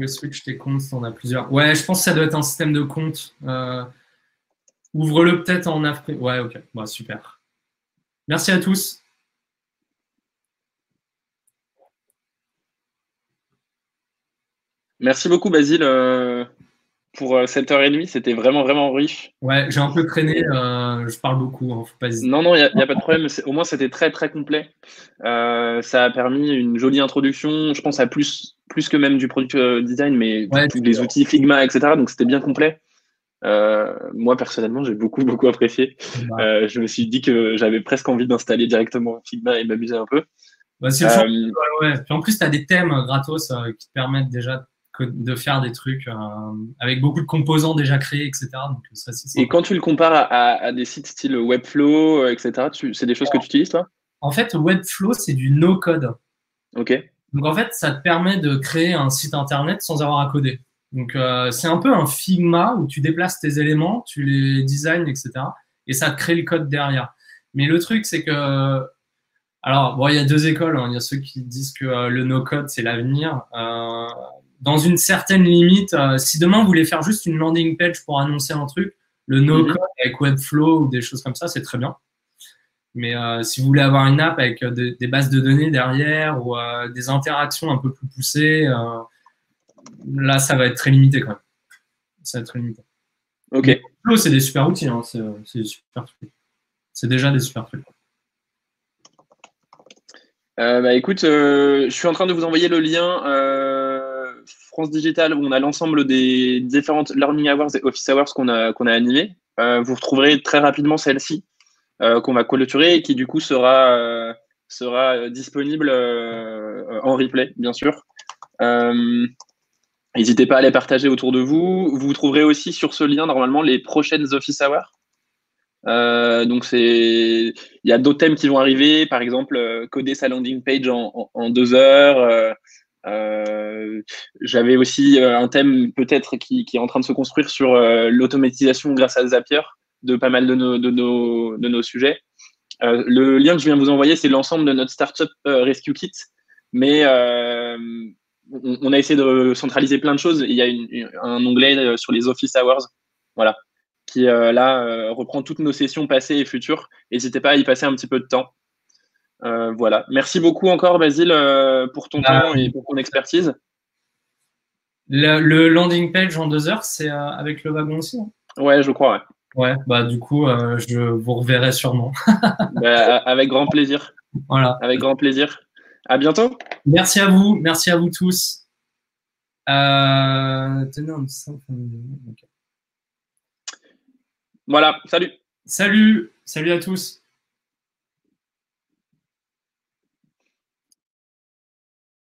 Switch tes comptes, on a plusieurs. Ouais, je pense que ça doit être un système de compte. Ouvre-le peut-être en Afrique. Ouais, ok, bah, super. Merci à tous. Merci beaucoup, Basile, pour cette heure et demie. C'était vraiment, vraiment riche. Ouais, j'ai un peu traîné. Je parle beaucoup. Hein, faut pas hésiter. Non, il n'y a pas de problème. Au moins, c'était très, très complet. Ça a permis une jolie introduction, je pense, à plus que même du product design, mais ouais, tous les outils Figma, etc. Donc, c'était bien complet. Moi, personnellement, j'ai beaucoup, beaucoup apprécié. Je me suis dit que j'avais presque envie d'installer directement Figma et m'amuser un peu. Bah, c'est le ouais. Puis en plus, tu as des thèmes gratos qui te permettent déjà de faire des trucs avec beaucoup de composants déjà créés, etc. Donc, ça, et quand tu le compares à des sites style Webflow, etc., c'est des choses que tu utilises, toi? En fait, Webflow, c'est du no-code. Ok. Donc, en fait, ça te permet de créer un site Internet sans avoir à coder. Donc, c'est un peu un Figma où tu déplaces tes éléments, tu les designs, etc. Et ça te crée le code derrière. Mais le truc, c'est que... Alors, bon, il y a deux écoles. Hein. Il y a ceux qui disent que le no-code, c'est l'avenir. Dans une certaine limite, si demain, vous voulez faire juste une landing page pour annoncer un truc, le no-code avec Webflow ou des choses comme ça, c'est très bien. Mais si vous voulez avoir une app avec des bases de données derrière ou des interactions un peu plus poussées, là, ça va être très limité quand même. Ça va être très limité. Ok. Mais Webflow, c'est des super outils. Hein. C'est des super trucs. C'est déjà des super trucs. Bah écoute, je suis en train de vous envoyer le lien France Digital où on a l'ensemble des différentes Learning Hours et Office Hours qu'on a animées. Vous retrouverez très rapidement celle-ci qu'on va clôturer et qui du coup sera disponible en replay, bien sûr. N'hésitez pas à les partager autour de vous. Vous trouverez aussi sur ce lien, normalement, les prochaines Office Hours. Donc, il y a d'autres thèmes qui vont arriver, par exemple, coder sa landing page en 2 heures. J'avais aussi un thème peut-être qui est en train de se construire sur l'automatisation grâce à Zapier de pas mal de nos sujets. Le lien que je viens de vous envoyer, c'est l'ensemble de notre startup Rescue Kit, mais on a essayé de centraliser plein de choses. Il y a un onglet sur les Office Hours, voilà, qui là reprend toutes nos sessions passées et futures. N'hésitez pas à y passer un petit peu de temps. Voilà. Merci beaucoup encore, Basile, pour ton temps et pour ton expertise. Le landing page en 2 heures, c'est avec le wagon aussi, hein? Ouais, je crois, ouais. Ouais, bah du coup, je vous reverrai sûrement. Avec grand plaisir. Voilà. Avec grand plaisir. À bientôt. Merci à vous tous. Voilà, salut. Salut à tous.